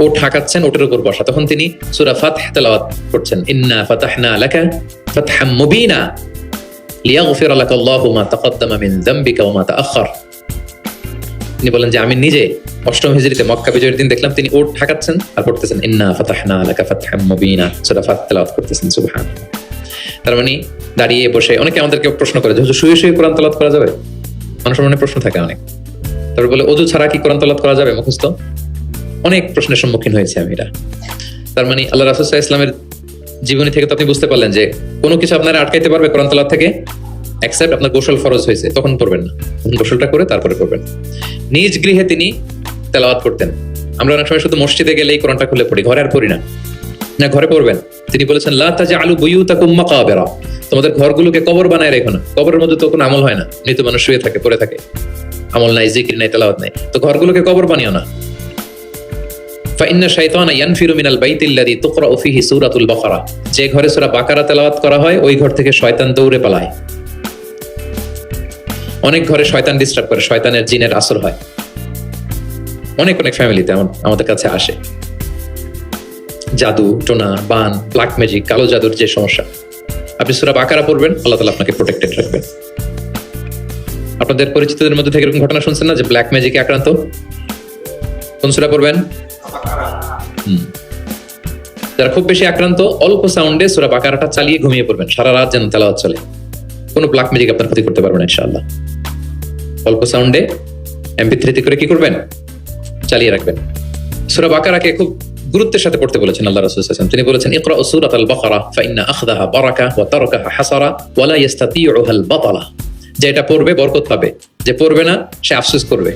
উট হাঁকাচ্ছেন, উটের উপর বসা। তখন তিনি সূরা ফাতহ তেলাওয়াত করছেন, ইন্না ফাতাহনা লাকা ফাতহাম মুবিনা লিয়াগফিরা লাকা আল্লাহু মা তাকদ্দামা মিন যামবিকা ওয়া মা তাআখার। তিনি বলেন যে আমি নিজে 8ম হিজরিতে মক্কা বিজয়ের দিন দেখলাম তিনি উট হাঁকাচ্ছেন আর পড়তেছেন ইন্না ফাতাহনা লাকা ফাতহাম মুবিনা, সূরা ফাতহ তেলাওয়াত করতেছেন। সুবহানাল্লাহ। তার মানে দাঁড়িয়ে, বসে। অনেকে আমাদেরকে প্রশ্ন করে যে শুয়ে শুয়ে কোরআন তেলাওয়াত করা যাবে? মানুষের মনে প্রশ্ন থাকে অনেক। তারপর বলে অজু ছাড়া কি কোরআন তেলাওয়াত করা যাবে মুখস্থ? অনেক প্রশ্নের সম্মুখীন হয়েছে আমি এটা। তার মানে আল্লাহ রাসূল সাল্লাল্লাহু আলাইহি ওয়াসাল্লামের জীবনী থেকে তো আপনি বুঝতে পারলেন যে কোনো কিছু আপনারা আটকাইতে পারবে কোরআন তেলাওয়াত থেকে, এক্সেপ্ট আপনার গোসল ফরজ হয়েছে, তখন পড়বেন না। গোসলটা করে তারপরে পড়বেন। নিজ গৃহে তিনি তেলাওয়াত করতেন। আমরা অনেক সময় শুধু মসজিদে গেলেই কোরআনটা খুলে পড়ি, ঘরে আর পড়ি না। না, ঘরে পড়বেন। তিনি বলেছেন, লা তাজআলু বুয়ুতাকুম মাকাবিরা, তোমাদের ঘরগুলোকে কবর বানায় রেখো না। কবরের মধ্যে তো কোনো আমল হয় না, মৃত মানুষ শুয়ে থাকে, পড়ে থাকে, আমল নাই, জিকির নাই, তেলাওয়াত নাই। তো ঘরগুলোকে কবর বানিও না। ফাইন্না শাইতানা ইয়ানফিরু মিনাল বাইতিল্লাযী তুকরাউ ফীহি সূরাতুল বাকারা, যে ঘরে সূরা বাকারা তেলাওয়াত করা হয় ওই ঘর থেকে শয়তান দৌড়ে পালায়। অনেক ঘরে শয়তান ডিস্টার্ব করে, শয়তানের জিনের আসর হয়। অনেক অনেক ফ্যামিলিতে আমাদের কাছে আসে জাদু টোনা, বান, ব্ল্যাক ম্যাজিক, কালো জাদুর যে সমস্যা। আপনি সূরা বাকারা পড়বেন, আল্লাহ তাআলা আপনাকে প্রোটেক্টেড রাখবেন। আপনাদের পরিচিতদের মধ্যে থেকে এরকম ঘটনা শুনছেন না যে ব্ল্যাক ম্যাজিকে আক্রান্ত? কোন সূরা পড়বেন? যারা খুব বেশি আক্রান্ত, অল্প সাউন্ডে সূরা বাকারাটা চালিয়ে ঘুমিয়ে পড়বেন, সারা রাত যেন তেলাওয়াত চলে। কোনো ব্ল্যাক ম্যাজিক আপনার ক্ষতি করতে পারবে না ইনশাআল্লাহ। অল্প সাউন্ডে MP3 করে কি করবেন? চালিয়ে রাখবেন। সূরা বাকারাকে খুব গুরুত্বের সাথে পড়তে বলেছেন আল্লাহ রাসূল সাল্লাল্লাহু আলাইহি ওয়াসাল্লাম। তিনি বলেছেন ইকরাউ সূরাতাল বাকারা ফাইন্না আখযাহা বারাকা ওয়া তারকাহা হাসারা ওয়া লা ইস্তাতিউহাল বাতালা। যে এটা পড়বে বরকত পাবে, যে পড়বে না সে আফসোস করবে,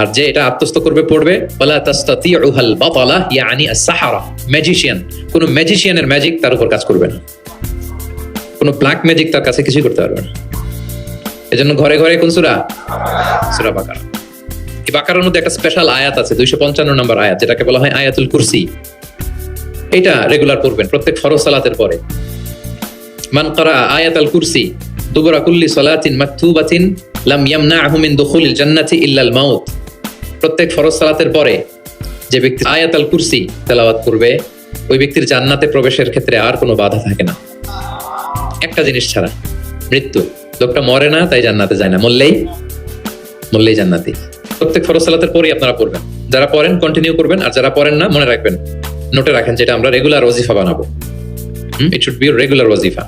আর যে এটা আত্মস্থ করবে পড়বে ওয়ালা তাস্তাতিউহাল বাতালা ইয়ানি আস-সাহারা, ম্যাজিশিয়ান। কোন ম্যাজিশিয়ানের ম্যাজিক তার উপর কাজ করবে না, কোন ব্ল্যাক ম্যাজিক তার কাছে কিছু করতে পারবে না। এজন্য ঘরে ঘরে কোন সূরা? সূরা বাকারা। এই বাকারার মধ্যে একটা স্পেশাল আয়াত আছে 255 নম্বর আয়াত, যেটাকে বলা হয় আয়াতুল কুরসি। এটা রেগুলার পড়বেন প্রত্যেক ফরজ সালাতের পরে। মান ক্বারা আয়াতুল কুরসি দুবরা কুল্লি সালাতিন মাকতুবাতিন লাম ইয়ামনাহু মিন দুখুলিল জান্নাতি ইল্লাল মাউত। প্রত্যেক ফরজ সালাতের পরে যে ব্যক্তি আয়াতুল কুরসি তেলাওয়াত করবে, ওই ব্যক্তির জান্নাতে প্রবেশের ক্ষেত্রে আর কোনো বাধা থাকে না, একটা জিনিস ছাড়া, মৃত্যু। লোকটা মরে না তাই জান্নাতে যায় না, মরলেই জান্নাতি। প্রত্যেক ফরজ সালাতের পরেই আপনারা পড়বেন। যারা পড়েন কন্টিনিউ করবেন, আর যারা পড়েন না মনে রাখবেন, নোটে রাখেন, যেটা আমরা রেগুলার ওয়াজিফা বানাবো। ইট শুড বি রেগুলার ওয়াজিফা।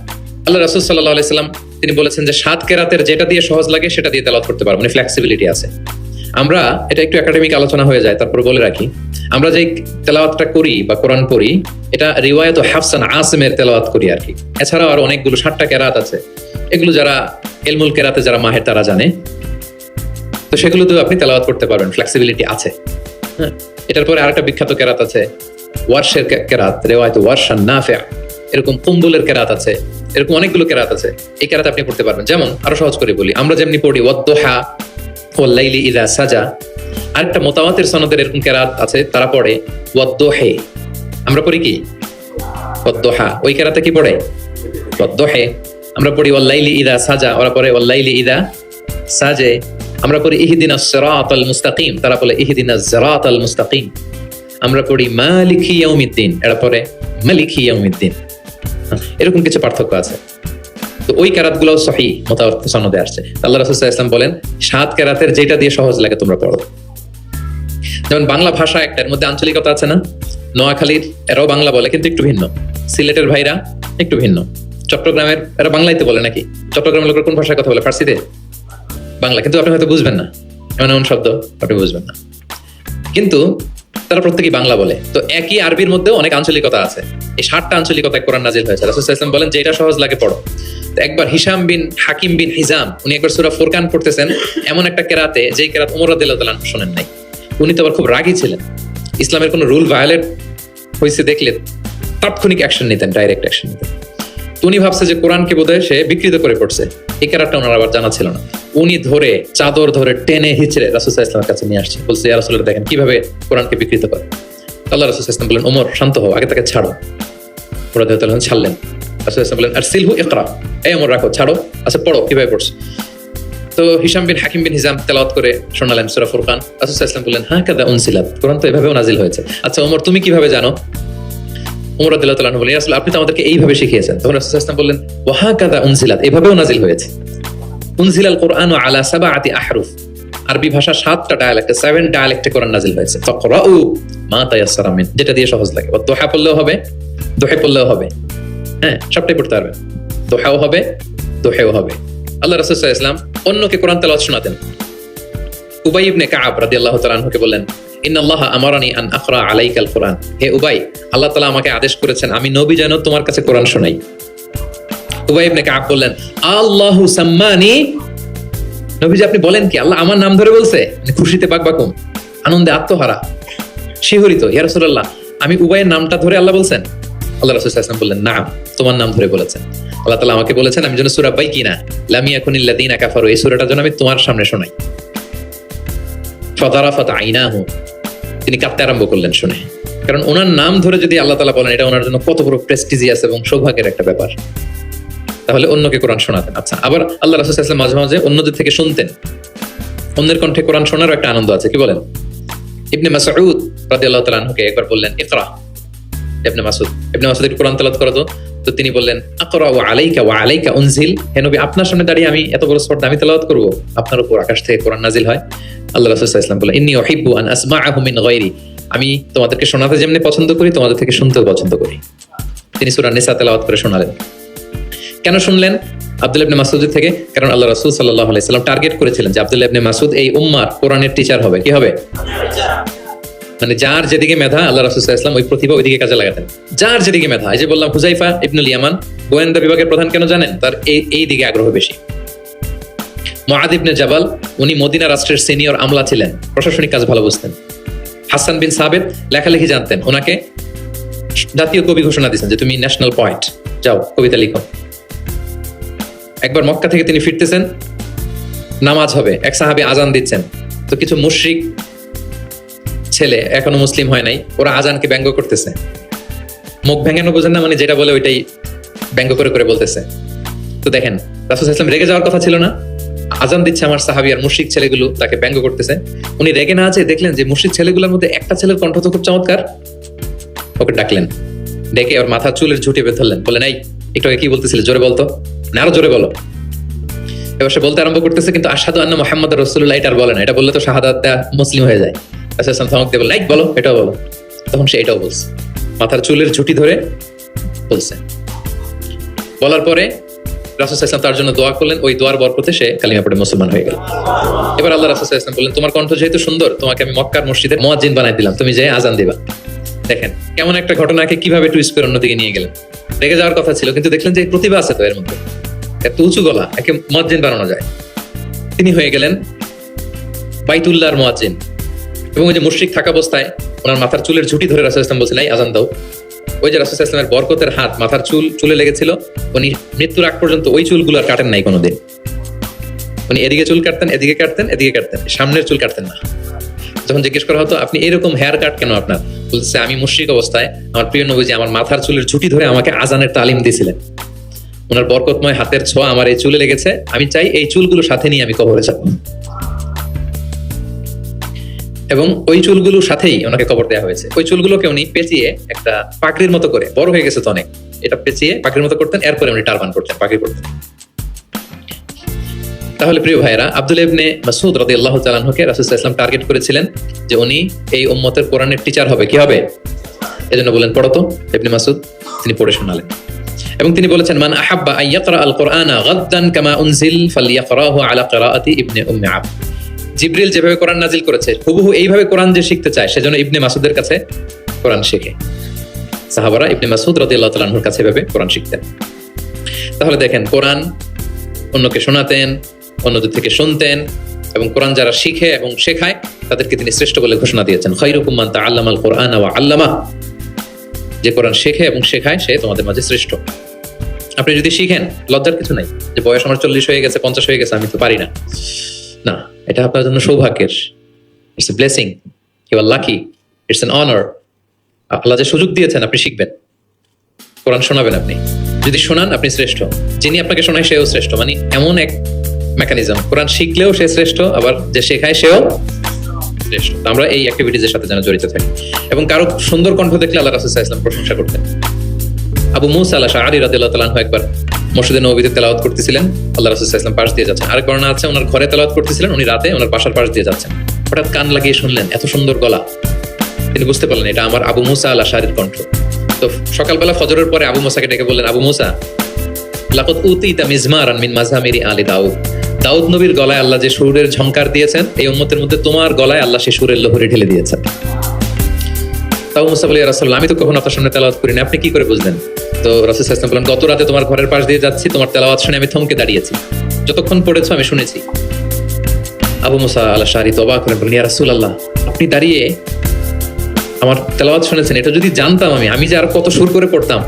আল্লাহ রাসূল সাল্লাল্লাহু আলাইহি সাল্লাম তিনি বলেছেন যে 7 কেরাতের যেটা দিয়ে সহজ লাগে সেটা দিয়ে তেলাওয়াত করতে পারবো, মানে ফ্লেক্সিবিলিটি আছে। আমরা এটা একটু একাডেমিক আলোচনা হয়ে যায়, তারপর বলে রাখি, আমরা যে তেলাওয়াতটা করি বা কোরআন পড়ি, এটা রিওয়ায়াত হাফসান আসিমের তেলাওয়াত করি আর কি। এছাড়াও আরো অনেকগুলো 7টা কেরাত আছে, এগুলো যারা ইলমুল কেরাতে যারা মাহের তারা জানে, তো সেগুলোতেও আপনি তেলাওয়াত করতে পারবেন, ফ্লেক্সিবিলিটি আছে। হ্যাঁ, এটার পরে আরেকটা বিখ্যাত কেরাত আছে ওয়ারশের কেরাত, রিওয়ায়াত ওয়ারশান নাফি', এরকম কুম্বুলের কেরাত আছে, এরকম অনেকগুলো কেরাত আছে। এই কেরাত আপনি পড়তে পারবেন। যেমন আরো সহজ করে বলি, আমরা যেমনি পড়ি ওয়াদ-দুহা ওয়াল লাইলি ইযা সাজা, আরেকটা মুতাওয়াতির সনদের এরকম কেরাত আছে, তারা পড়ে ওয়াদ-দুহি। আমরা পড়ি কি ওয়াদ-দুহা, ওই কেরাতে কি পড়ে ওয়াদ-দুহি। আমরা পড়ি ওয়াল লাইলি ইযা সাজা, ওরা পড়ে ওয়াল লাইলি ইযা সাজে। আমরা পড়ি ইহদিনাস সিরাতাল মুস্তাকিম, তারা বলে ইহদিনাজ সিরাতাল মুস্তাকিম। আমরা পড়ি মালিকি ইয়াউমিদ্দিন, এরা পড়ে মালিকি ইয়াউমিদ্দিন। এরকম কিছু পার্থক্য আছে। তো ওই কেরাতগুলো সহিহ মুতাওয়াতির সনদে আসছে। আল্লাহ রাসূল সাল্লাল্লাহু আলাইহি ওয়াসাল্লাম বলেন 7 কেরাতের যেটা দিয়ে সহজ লাগে তোমরা পড়ো। যেমন বাংলা ভাষা একটা, এর মধ্যে আঞ্চলিকতা আছে না? নোয়াখালীর এরাও বাংলা বলে কিন্তু একটু ভিন্ন, সিলেটের ভাইরা একটু ভিন্ন, চট্টগ্রামের এরা বাংলাইতে বলে নাকি, চট্টগ্রামের লোকের কোন ভাষায় কথা বলে? ফার্সিতে, বাংলা, কিন্তু আপনি হয়তো বুঝবেন না, এমন শব্দ আপনি বুঝবেন না, কিন্তু তারা প্রত্যেকেই বাংলা বলে। তো একই আরবির মধ্যেও অনেক আঞ্চলিকতা আছে। এই 7টা আঞ্চলিকতায় কোরআন নাজিল হয়েছে। রাসূল সাল্লাল্লাহু আলাইহি ওয়াসাল্লাম বলেন যে এটা সহজ লাগে পড়ো। তো একবার হিশাম বিন হাকিম বিন হিজাম, উনি একবার সূরা ফুরকান পড়তেছেন এমন একটা কেরাতে, যেই কেরাত ওমর রাদিয়াল্লাহু তাআলা শুনেন নাই। উনি তো আবার খুব রাগী ছিলেন, ইসলামের কোনো রুল ভায়োলেট হয়েছে দেখলে তাৎক্ষণিক অ্যাকশন নিতেন, ডাইরেক্ট অ্যাকশন নিতেন। উনি ভাবছে যে কোরআনকে বোধহয় সে বিকৃত করে পড়ছে, এই কেরাতটা ওনার আবার জানা ছিল না। উনি ধরে চাদর ধরে টেনে হিচড়ে রাসূল সাল্লাল্লাহু আলাইহি ওয়াসাল্লামের কাছে নিয়ে আসছে, বলছে ইয়া রাসূলুল্লাহ দেখেন কিভাবে কোরআনকে বিকৃত করে। আল্লাহ রাসূল সাল্লাল্লাহু আলাইহি ওয়াসাল্লাম বলেন ওমর শান্ত হও, আগে তাকে ছাড়ো। ওমর রাদিয়াল্লাহু তাআলা ছাড়লেন। রাসূল সাল্লাল্লাহু আলাইহি ওয়াসাল্লাম বলেন আরসিলহু ইকরা, এই ওমর রাখো, ছাড়ো, আচ্ছা পড়ো কিভাবে পড়ছো। তো হিশাম বিন হাকিম বিন হিজাম তেলাওয়াত করে শোনালেন সূরা ফুরকান। রাসূল সাল্লাল্লাহু আলাইহি ওয়াসাল্লাম বললেন হ্যাঁ কাদা উনসিলাত, কোরআন তো এভাবেও নাজিল হয়েছে। আচ্ছা ওমর তুমি কিভাবে জানো? ওমর রাদিয়াল্লাহু তাআলা বলেন ইয়া রাসূল আপনি তো আমাদেরকে এইভাবে শিখিয়েছেন। তখন রাসূল সাল্লাল্লাহু আলাইহি ওয়াসাল্লাম বললেন ওয়া হাকাদা উনসিলাত, এভাবেও নাজিল হয়েছে। উনজিলাল কুরআনু আলা সাবআতি আহরুফ, আরবি ভাষা 7টা ডায়ালেক্টে, 7 ডায়ালেক্টে কোরআন নাজিল হয়েছে। ফাকরাউ মা তায়াসসারা মিন, যেটা দিয়ে সহজ লাগে। ওয়াদ-দুহা পড়লেও হবে, দুহা পড়লেও হবে, হ্যাঁ সবটাই পড়তে পারবেন, দুহাও হবে দুহাও হবে। আল্লাহ রাসূল সাল্লাল্লাহু আলাইহি ওয়াসাল্লাম অন্যকে কোরআন তেলাওয়াত শোনাতেন। উবাই ইবনে কাব রাদিয়াল্লাহু তাআলা আনহুকে বললেন ইন্নাল্লাহা আমারানি আন আকরা আলাইকাল কুরআন, হে উবাই আল্লাহ তাআলা আমাকে আদেশ করেছেন আমি নবী যেন তোমার কাছে কোরআন শোনাই। উবাই ইবনে কাব বললেন আল্লাহু সাম্মানি, নবীজি আপনি বলেন কি আল্লাহ আমার নাম ধরে বলছে? মানে খুশিতে বাকবাকুম, আনন্দে আত্মহারা, শিহরিত, ইয়া রাসূলুল্লাহ আমি উবাইয়ের নামটা ধরে আল্লাহ বলছেন? আল্লাহ রাসূল সাল্লাল্লাহু আলাইহি ওয়াসাল্লাম বললেন নাম, তোমার নাম ধরে বলেছেন। আল্লাহ তাআলা আমাকে বলেছেন আমি যেন সূরা বাইকিনা লাম ইয়াকুনিল লাযিনা কাফারু, এই সূরাটা যেন আমি তোমার সামনে শোনাই। ফাদারাফাত আইনাহু, তিনি কাঁদতে আরম্ভ করলেন শুনে, কারণ ওনার নাম ধরে যদি আল্লাহ তাআলা বলেন এটা ওনার জন্য কত বড় প্রেস্টিজিয়াস এবং সৌভাগ্যের একটা ব্যাপার। তাহলে অন্যকে কোরআন শোনাতেন। আচ্ছা, আবার আল্লাহ রাসূল সাল্লাল্লাহু আলাইহি ওয়াসাল্লাম মাঝে মাঝে অন্যদের থেকে শুনতেন, অন্যের কণ্ঠে কোরআন শোনারও একটা আনন্দ আছে, কি বলেন? ইবনে মাসউদ রাদিয়াল্লাহু তাআলা আনহুকে একবার বললেন ইকরা, ইবনে মাসউদ একটু কোরআন তেলাওয়াত করো তো তিনি বললেন আকরাউ আলাইকা ওয়া আলাইকা উনজিল, হে নবী আপনার সামনে দাঁড়িয়ে আমি এত বড় স্পর্ধা আমি তেলাওয়াত করব, আপনার উপর আকাশ থেকে কোরআন নাজিল হয়। আল্লাহ রাসূল সাল্লাল্লাহু আলাইহি ওয়াসাল্লাম বললেন ইন্নী উহিব্বু আন আসমাআহু মিন গায়রি, আমি তোমাদেরকে শোনাতে যেমনি পছন্দ করি তোমাদের থেকে শুনতেও পছন্দ করি। তিনি সূরা নিসা তেলাওয়াত করে শোনালেন। কেন শুনলেন? আব্দুল্লাহ ইবনে মাসউদ থেকে, কারণ আল্লাহ রাসূল সাল্লাল্লাহু আলাইহি ওয়াসাল্লাম টার্গেট করেছিলেন যে আব্দুল্লাহ ইবনে মাসউদ এই উম্মার কোরআনের টিচার হবে। কি হবে? মানে যার যেদিকে মেধা আল্লাহ রাসূল সাল্লাল্লাহু আলাইহি ওয়াসাল্লাম ওই প্রতিভা ওইদিকে কাজে লাগাতেন। যার যেদিকে মেধা, এই যে বললাম হুযাইফা ইবনুল ইয়ামান গোয়েন্দা বিভাগের প্রধান, কেন জানেন? তার এই দিকে আগ্রহ বেশি। মুআদ ইবনে জাবাল, উনি মদিনা রাষ্ট্রের সিনিয়র আমলা ছিলেন, প্রশাসনিক কাজ ভালো বুঝতেন। হাসান বিন সাবিত লেখালেখি জানতেন, ওনাকে জাতীয় কবি ঘোষণা দিয়েছেন যে তুমি ন্যাশনাল পয়েট, যাও কবিতা লিখো। একবার মক্কা থেকে তিনি ফিরতেছেন, নামাজ হবে, এক সাহাবী আজান দিচ্ছেন, তো কিছু মুশরিক ছেলে এখনো মুসলিম হয় নাই, ওরা আজানকে ব্যঙ্গ করতেছে। মুখ ভেঙানো বোঝেন না, মানে যেটা বলে ওইটাই ব্যঙ্গ করে করে বলতেছে। তো দেখেন রাসূল সাল্লাল্লাহু আলাইহি ওয়াসাল্লাম রেগে যাওয়ার কথা ছিল না, আজান দিচ্ছে আমার সাহাবী আর মুশরিক ছেলেগুলো তাকে ব্যঙ্গ করতেছে। উনি রেগে না আছে, দেখলেন যে মুশরিক ছেলেগুলোর মধ্যে একটা ছেলের কণ্ঠ তো খুব চমৎকার, ওকে ডাকলেন, ডেকে ওর মাথা চুলের ঝুঁটি বেঁধে ধরলেন, বললেন এই একটু আগে কি বলতেছিলে, জোরে বলতো, না আরো জোরে বলো। এবার সে বলতে আরম্ভ করতেছে, কিন্তু আশহাদু আন্না মুহাম্মাদুর রাসূলুল্লাহ এটা আর বলে না, এটা বললে তো শাহাদাত মুসলিম হয়ে যায়। রাসূল সাল্লাল্লাহু আলাইহি ওয়াসাল্লাম ধমক দিয়ে বললেন লাইক বলো, এটাও বলো। তখন সে এটাও বলছে, মাথার চুলের ঝুঁটি ধরে বলছে। বলার পরে রাসূল সাল্লাল্লাহু আলাইহি ওয়াসাল্লাম তার জন্য দোয়া করলেন, ওই দোয়ার বরকতে সে কালিমা পড়ে মুসলমান হয়ে গেল। এবার আল্লাহ রাসূল সাল্লাল্লাহু আলাইহি ওয়াসাল্লাম বললেন, তোমার কণ্ঠ যেহেতু সুন্দর, তোমাকে আমি মক্কার মসজিদের মুয়াজ্জিন বানাই দিলাম, তুমি যে আজান দিবা। দেখেন কেমন একটা ঘটনাকে কিভাবে টুইস্ট করে অন্যদিকে নিয়ে গেলেন। রেগে যাওয়ার কথা ছিল, কিন্তু দেখলেন যে প্রতিভা আছে তো এর মধ্যে, এত উঁচু গলা, একে মুয়াজ্জিন বানানো যায়। তিনি হয়ে গেলেন বাইতুল্লাহর মুয়াজ্জিন। এবং ওই যে মুশরিক থাকা অবস্থায় ওনার মাথার চুলের ঝুঁটি ধরে রাসূল সাল্লাল্লাহু আলাইহি ওয়াসাল্লাম বলছেন, এই আজান দাও। ওই যে রাসূল সাল্লাল্লাহু আলাইহি ওয়াসাল্লামের বরকতের হাত মাথার চুলে লেগেছিল, উনি মৃত্যুর আগ পর্যন্ত ওই চুলগুলো আর কাটেন নাই কোনোদিন। উনি এদিকে চুল কাটতেন, এদিকে কাটতেন, এদিকে কাটতেন, সামনের চুল কাটতেন না। যখন জিজ্ঞেস করা হতো আপনি এরকম হেয়ার কাট কেন আপনার, বলছে আমি মুশরিক অবস্থায় আমার প্রিয় নবীজি আমার মাথার চুলের ঝুঁটি ধরে আমাকে আজানের তালিম দিয়েছিলেন, ওনার বরকতময় হাতের ছোঁয়া আমার এই চুলে লেগেছে, আমি চাই এই চুলগুলো সাথে নিয়ে আমি কবরে যাব। এবং ওই চুলগুলোর সাথেই ওনাকে কবর দেওয়া হয়েছে। ওই চুলগুলোকে উনি পেঁচিয়ে একটা পাগড়ির মতো করে, বড় হয়ে গেছে তো অনেক, এটা পেঁচিয়ে পাগড়ির মতো করতেন, এরপরে উনি টারবান করতেন, পাগড়ি করতেন। তাহলে প্রিয় ভাইরা, আব্দুল্লাহ ইবনে মাসউদ রাদিয়াল্লাহু তাআলা আনহুকে রাসূল সাল্লাল্লাহু আলাইহি ওয়াসাল্লাম টার্গেট করেছিলেন যে উনি এই উম্মতের কোরআনের টিচার হবে। কি হবে? এজন্য বলেন পড়ো তো ইবনে মাসউদ, তিনি পড়ে শোনালেন। এবং তিনি বলেছেন, মান আহাব্বা আন ইয়াকরা আল কুরআনা গাদ্দান কামা উনজিল ফালইয়াকরাহু আলা কিরাআতি ইবনে উম্মি আবদ। জিবরিল যেভাবে কোরআন নাজিল করেছে হুবহু এইভাবে কোরআন যে শিখতে চায়, সেজন্য ইবনে মাসউদের কাছে কোরআন শেখে। সাহাবারা ইবনে মাসউদ রাদিয়াল্লাহু তাআলা আনহুর কাছে এভাবে কোরআন শিখতেন। তাহলে দেখেন, কোরআন অন্যকে শোনাতেন, অন্যদের থেকে শুনতেন, এবং কোরআন যারা শিখে এবং শেখায় তাদেরকে তিনি শ্রেষ্ঠ বলে ঘোষণা দিয়েছেন, খায়রুকুম মান তাআল্লামাল কুরআনা ওয়া আল্লামা। যে কোরআন শেখে এবং শেখায় সে তোমাদের মাঝে শ্রেষ্ঠ। আপনি যদি শিখেন, লজ্জার কিছু নাই যে বয়স আমার 40 হয়ে গেছে, 50 হয়ে গেছে, আমি তো পারি না। না, এটা আপনার জন্য সৌভাগ্যের, it's a blessing, you are lucky, it's an honour. আল্লাহ যে সুযোগ দিয়েছেন আপনি শিখবেন, কোরআন শোনাবেন। আপনি যদি শোনান আপনি শ্রেষ্ঠ, যিনি আপনাকে শোনায় সেও শ্রেষ্ঠ। মানে এমন এক মেকানিজম, কোরআন শিখলেও সে শ্রেষ্ঠ, আবার যে শেখায় সেও শ্রেষ্ঠ। আমরা এই অ্যাক্টিভিটিজের সাথে যেন জড়িত থাকি। এবং কারো সুন্দর কণ্ঠ দেখলে আল্লাহ রাসূল সাল্লাল্লাহু আলাইহি ওয়াসাল্লাম প্রশংসা করতেন। আবু মুসা আল-আশআরী রাদিয়াল্লাহু তাআলা আনহু একবার মসজিদে নববীতে তেলাওয়াত করতেছিলেন, আল্লাহ রাসূল সাল্লাল্লাহু আলাইহি ওয়াসাল্লাম পাশ দিয়ে যাচ্ছেন। আরেক বর্ণনা আছে ওনার ঘরে তেলাওয়াত করতেছিলেন, উনি রাতে ওনার বাসার পাশ দিয়ে যাচ্ছেন। হঠাৎ কান লাগিয়ে শুনলেন এত সুন্দর গলা, তিনি বুঝতে পারলেন এটা আমার আবু মুসা আল-আশআরীর কণ্ঠ। তো সকালবেলা ফজরের পরে আবু মুসাকে ডেকে বললেন, আবু মুসা, লাকাদ উতিতা মিজমারান মিন মাযহামিরি আলি দাউদ। দাউদ নবীর গলায় আল্লাহ যে সুরের ঝংকার দিয়েছেন, এই উম্মতের মধ্যে তোমার গলায় আল্লাহ সেই সুরের লহরী ঢেলে দিয়েছেন। তাও মুসা বলে, ইয়া রাসূলুল্লাহ, আমি তো কখনো আপনার সামনে তেলাওয়াত করি না, আপনি কি করে বুঝলেন? তো রাসূল সাল্লাল্লাহু আলাইহি ওয়াসাল্লাম বলেন, গত রাতে তোমার ঘরের পাশ দিয়ে যাচ্ছি, তোমার তেলাওয়াত শুনে আমি থমকে দাঁড়িয়েছি, যতক্ষণ পড়েছো আমি শুনেছি। আবু মুসা আল-আশআরী তো অবাক হলেন, বলেন, ইয়া রাসূলুল্লাহ, আপনি দাঁড়িয়ে আমার তেলাওয়াত শুনেছেন, এটা যদি জানতাম আমি যে আর কত সুর করে পড়তাম,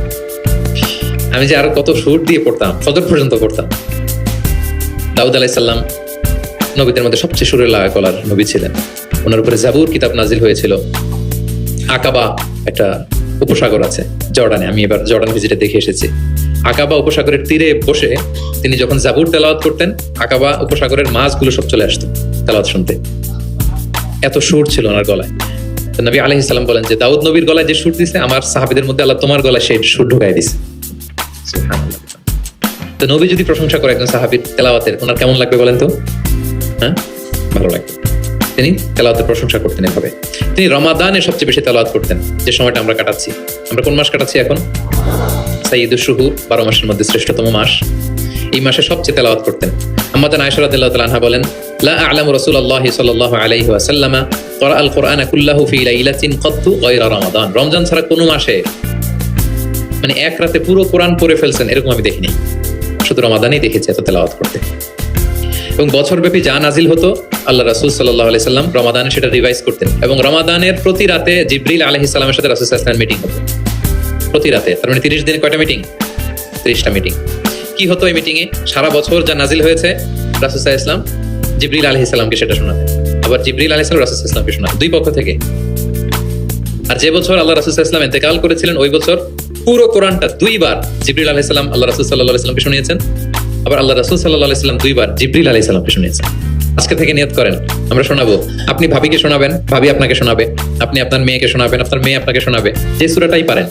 আমি যে আর কত সুর দিয়ে পড়তাম, ফজর পর্যন্ত পড়তাম। দাউদ আলাইহিস সালাম নবীদের মধ্যে সবচেয়ে সুরের লাগা গলার নবী ছিলেন। ওনার উপরে জাবুর কিতাব নাজিল হয়েছিল। আকাবা একটা উপসাগর আছে জর্ডানে, আমি এবার জর্ডান ভিজিটে দেখে এসেছি। আকাবা উপসাগরের তীরে বসে তিনি যখন জাবুর তেলাওয়াত করতেন, আকাবা উপসাগরের মাছগুলো সব চলে আসতো তেলাওয়াত শুনতে, এত সুর ছিল ওনার গলায়। নবী আলাইহিস সালাম বলেন যে দাউদ নবীর গলায় যে সুর দিছে, আমার সাহাবীদের মধ্যে আল্লাহ তোমার গলায় সেই সুর ঢুকাই দিছে। সুবহানাল্লাহ। তো নবী যদি প্রশংসা করে একজন সাহাবীর তেলাওয়াতের, ওনার কেমন লাগবে বলেন তো? হ্যাঁ, ভালো লাগবে। তিনি তেলাওয়াতের প্রশংসা করতেন এভাবে। তিনি রমাদানে সবচেয়ে বেশি তেলাওয়াত করতেন, যে সময়টা আমরা কাটাচ্ছি। আমরা কোন মাস কাটাচ্ছি এখন? সাইয়্যিদুশ শুহুর, 12 মাসের মধ্যে শ্রেষ্ঠতম মাস। এই মাসে সবচেয়ে তেলাওয়াত করতেন। আম্মা জান আয়েশা রাদিয়াল্লাহু তাআলা আনহা বলেন, লা আ'লামু রাসূলুল্লাহি সাল্লাল্লাহু আলাইহি ওয়াসাল্লাম ক্বারা আল কুরআনা কুল্লাহু ফি লাইলাতিন ক্বাত্তু গায়রা রমাদান। রমজান ছাড়া কোনো মাসে মানে এক রাতে পুরো কোরআন পড়ে ফেলছেন এরকম আমি দেখিনি, শুধু রমাদানেই দেখেছি এত তেলাওয়াত করতে। এবং বছরব্যাপী যা নাজিল হতো আল্লাহ রাসূল সাল্লাল্লাহু আলাইহি সাল্লাম রমাদানে সেটা রিভাইজ করতেন। এবং রমাদানের প্রতি রাতে জিবরিল আলাইহিস সালামের সাথে রাসূল সাল্লাল্লাহু আলাইহি ওয়াসাল্লাম মিটিং হতো প্রতি রাতে। তার মানে 30 দিনে কয়টা মিটিং? 30টা মিটিং। কি হতো এই মিটিংয়ে? সারা বছর যা নাজিল হয়েছে রাসূল সাল্লাল্লাহু আলাইহি ওয়াসাল্লাম জিবরিল আলাইহিস সালামকে সেটা শোনাতেন, আবার জিবরিল আলাইহিস সালাম রাসূল সাল্লাল্লাহু আলাইহি ওয়াসাল্লামকে শোনাতেন, দুই পক্ষ থেকে। আর যে বছর আল্লাহ রাসূল সাল্লাল্লাহু আলাইহি ওয়াসাল্লাম ইন্তেকাল করেছিলেন ওই বছর পুরো কোরআনটা দুইবার জিবরিল আলাইহিস সালাম আল্লাহ রাসূল সাল্লাল্লাহু আলাইহি ওয়াসাল্লামকে শুনিয়েছেন, আবার আল্লাহ রাসূল সাল্লাল্লাহু আলাইহি ওয়াসাল্লাম দুইবার জিবরিল আলাইহিস সালামকে শুনিয়েছেন। আজকে থেকে নিয়ত করেন আমরা শোনাবো। আপনি ভাবিকে শোনাবেন, ভাবি আপনাকে শোনাবে, আপনি আপনার মেয়েকে শোনাবেন, আপনার মেয়ে আপনাকে শোনাবে, যে সূরাটাই পারেন।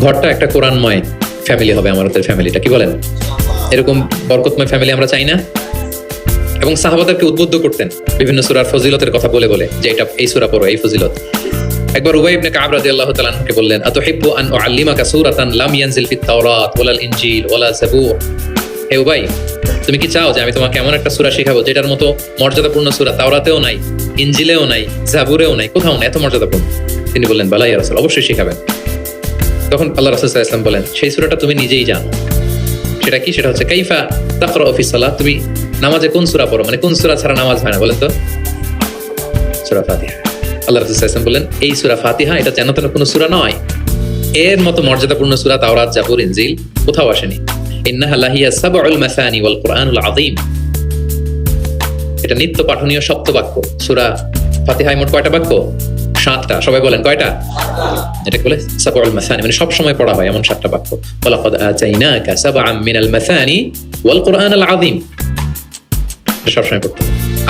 ঘরটা একটা কোরআনময় ফ্যামিলি হবে আমাদের ফ্যামিলিটা, কি বলেন? এরকম বরকতময় ফ্যামিলি আমরা চাই না? এবং সাহাবাদেরকে উদ্বুদ্ধ করতেন বিভিন্ন সূরার ফজিলতের কথা বলে বলে, যে এটা এই সূরা পড়ো, এই ফজিলত। একবার উবাই ইবনে কাব রাদিয়াল্লাহু তাআলা আনহুকে বললেন, আতুহিব্বু আন উআল্লিমাকা সূরাতান লাম ইয়ানজিল ফিত তাওরাত ওয়ালাল ইনজিল ওয়ালা যাবুর। হে উবাই, তুমি কি চাও যে আমি তোমাকে এমন একটা সূরা শেখাবো যেটার মতো মর্যাদাপূর্ণ সূরা তাওরাতেও নাই, ইনজিলেও নাই, জাবুরেও নাই, কোথাও নাই, এত মর্যাদাপূর্ণ? তিনি বললেন, বালা ইয়া রাসূল, অবশ্যই শেখাবেন। তখন আল্লাহ রাসূল সাল্লাল্লাহু আলাইহি ওয়াসাল্লাম বলেন, সেই সূরাটা তুমি নিজেই জানো। সেটা কি? সেটা হচ্ছে কাইফা তাকরাউ ফিস সালাত, তুমি নামাজে কোন সূরা পড়ো, মানে কোন সূরা ছাড়া নামাজ হয় না বলেন তো? সূরা ফাতিহা। আল্লাহ রাসূল সাল্লাল্লাহু আলাইহি ওয়াসাল্লাম বললেন, এই সূরা ফাতিহা এটা যেন তেন কোনো সূরা নয়, এর মতো মর্যাদাপূর্ণ সূরা তাওরাত, জাবুর, ইনজিল কোথাও আসেনি। ইন্নাহা লাহিয়া সাবউল মাসানি ওয়াল কুরআনুল আযীম, এটা নিত্য পাঠনীয় সপ্ত বাক্য। সূরা ফাতিহায় মোট কয়টা বাক্য? 7টা। সবাই বলেন কয়টা? এটা বলে সাবউল মাসানি, মানে সব সময় পড়া হয় এমন 7টা বাক্য। ওয়ালাকাদ আতাইনাকা সাবআম মিনাল মাসানি ওয়াল কুরআনুল আযীম, এটা সব সময় পড়তে।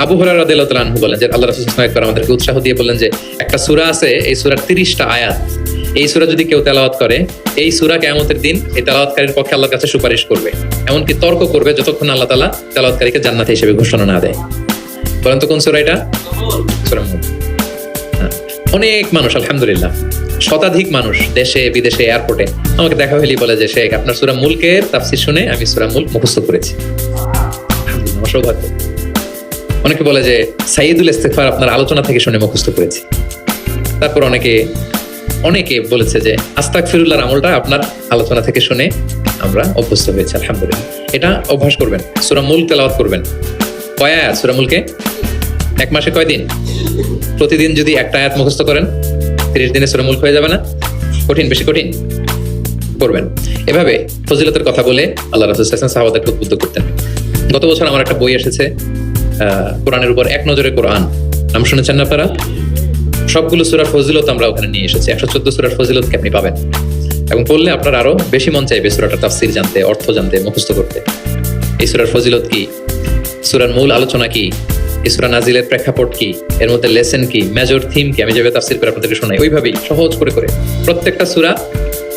আবু হুরায়রা রাদিয়াল্লাহু তাআলা আনহু বলেন যে আল্লাহ রাসূল সাল্লাল্লাহু আলাইহি ওয়াসাল্লাম একবার আমাদেরকে উৎসাহ দিয়ে বললেন যে একটা সূরা আছে, এই সূরার 30টা আয়াত, এই সূরা যদি কেউ তেলাওয়াত করে, এই সূরা কিয়ামতের দিন এই তেলাওয়াতকারীর পক্ষে আল্লাহর কাছে সুপারিশ করবে, এমনকি তর্ক করবে যতক্ষণ আল্লাহ তাআলা তেলাওয়াতকারীকে জান্নাতি হিসেবে ঘোষণা না দেয়। বলেন তো কোন সূরা এটা? সূরা মুলক। অনেক মানুষ, আলহামদুলিল্লাহ শতাধিক মানুষ দেশে বিদেশে এয়ারপোর্টে আমাকে দেখা হলেই বলে যে শেখ আপনার সূরা মুলকের তাফসীর শুনে আমি সূরা মুলক মুখস্থ করেছি। আলহামদুলিল্লাহ, সৌভাগ্য। অনেকে বলে যে সাইয়্যিদুল ইস্তিগফার আপনার আলোচনা থেকে শুনে মুখস্থ করেছি। তারপর অনেকে বলেছে যে আস্তাগফিরুল্লাহর আমলটা আপনার আলোচনা থেকে শুনে আমরা অভ্যস্ত হয়েছি। আলহামদুলিল্লাহ, এটা অভ্যাস করবেন। সূরা মুলক তেলাওয়াত করবেন। কয় আয়াত সূরা মুলকে? এক মাসে কয় দিন? প্রতিদিন যদি একটা আয়াত মুখস্থ করেন 30 দিনে সূরা মুলক হয়ে যাবে না? কঠিন? বেশি কঠিন? করবেন। এভাবে ফজিলতের কথা বলে আল্লাহ রাসূল সাল্লাল্লাহু আলাইহি ওয়াসাল্লাম সাহাবাদেরকে উদ্বুদ্ধ করতেন। গত বছর আমার একটা বই এসেছে কোরআনের উপর এক নজরে কোরআন, নাম শুনেছেন না আপনারা? সবগুলো সূরার ফজিলত আমরা ওখানে নিয়ে এসেছি। 114 সূরার ফজিলতকে আপনি পাবেন, এবং পড়লে আপনার আরো বেশি মন চাইবে সূরাটার তাফসীর জানতে, অর্থ জানতে, মুখস্থ করতে। এই সূরার ফজিলত কি, সূরার মূল আলোচনা কি, এই সূরা নাজিলের প্রেক্ষাপট কি, এর মধ্যে লেসন কি, মেজর থিম কি, আমি যেভাবে তাফসীর করে আপনাদেরকে শোনাই ওইভাবেই সহজ করে প্রত্যেকটা সূরা